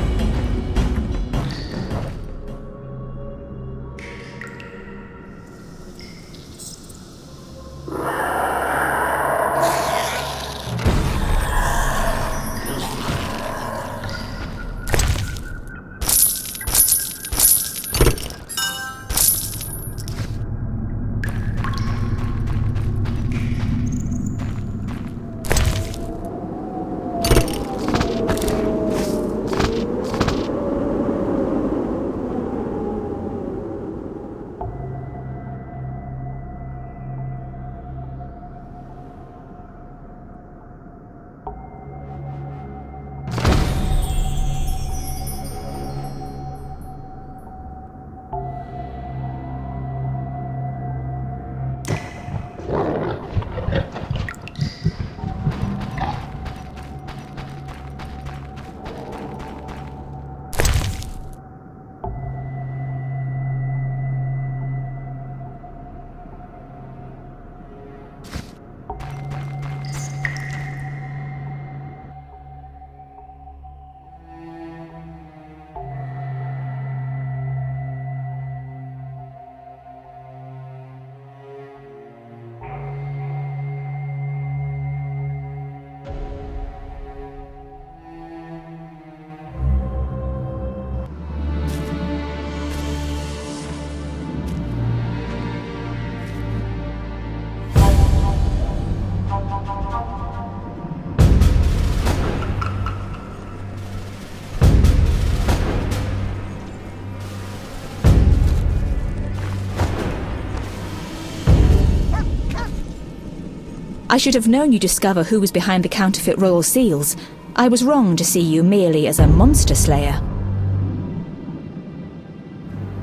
I should have known you'd discover who was behind the counterfeit royal seals. I was wrong to see you merely as a monster slayer.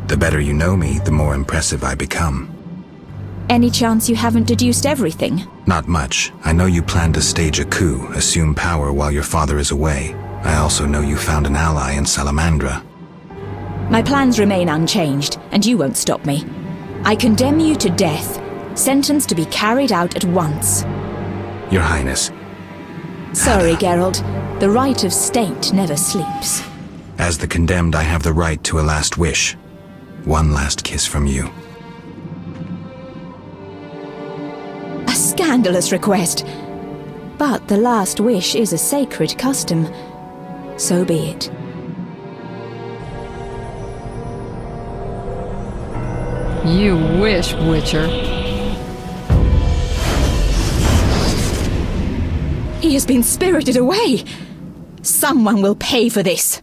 The better you know me, the more impressive I become. Any chance you haven't deduced everything? Not much. I know you plan to stage a coup, assume power while your father is away. I also know you found an ally in Salamandra. My plans remain unchanged, and you won't stop me. I condemn you to death, sentenced to be carried out at once. Your Highness. Sorry, Geralt. The right of state never sleeps. As the condemned, I have the right to a last wish. One last kiss from you. A scandalous request. But the last wish is a sacred custom. So be it. You wish, Witcher. He has been spirited away. Someone will pay for this.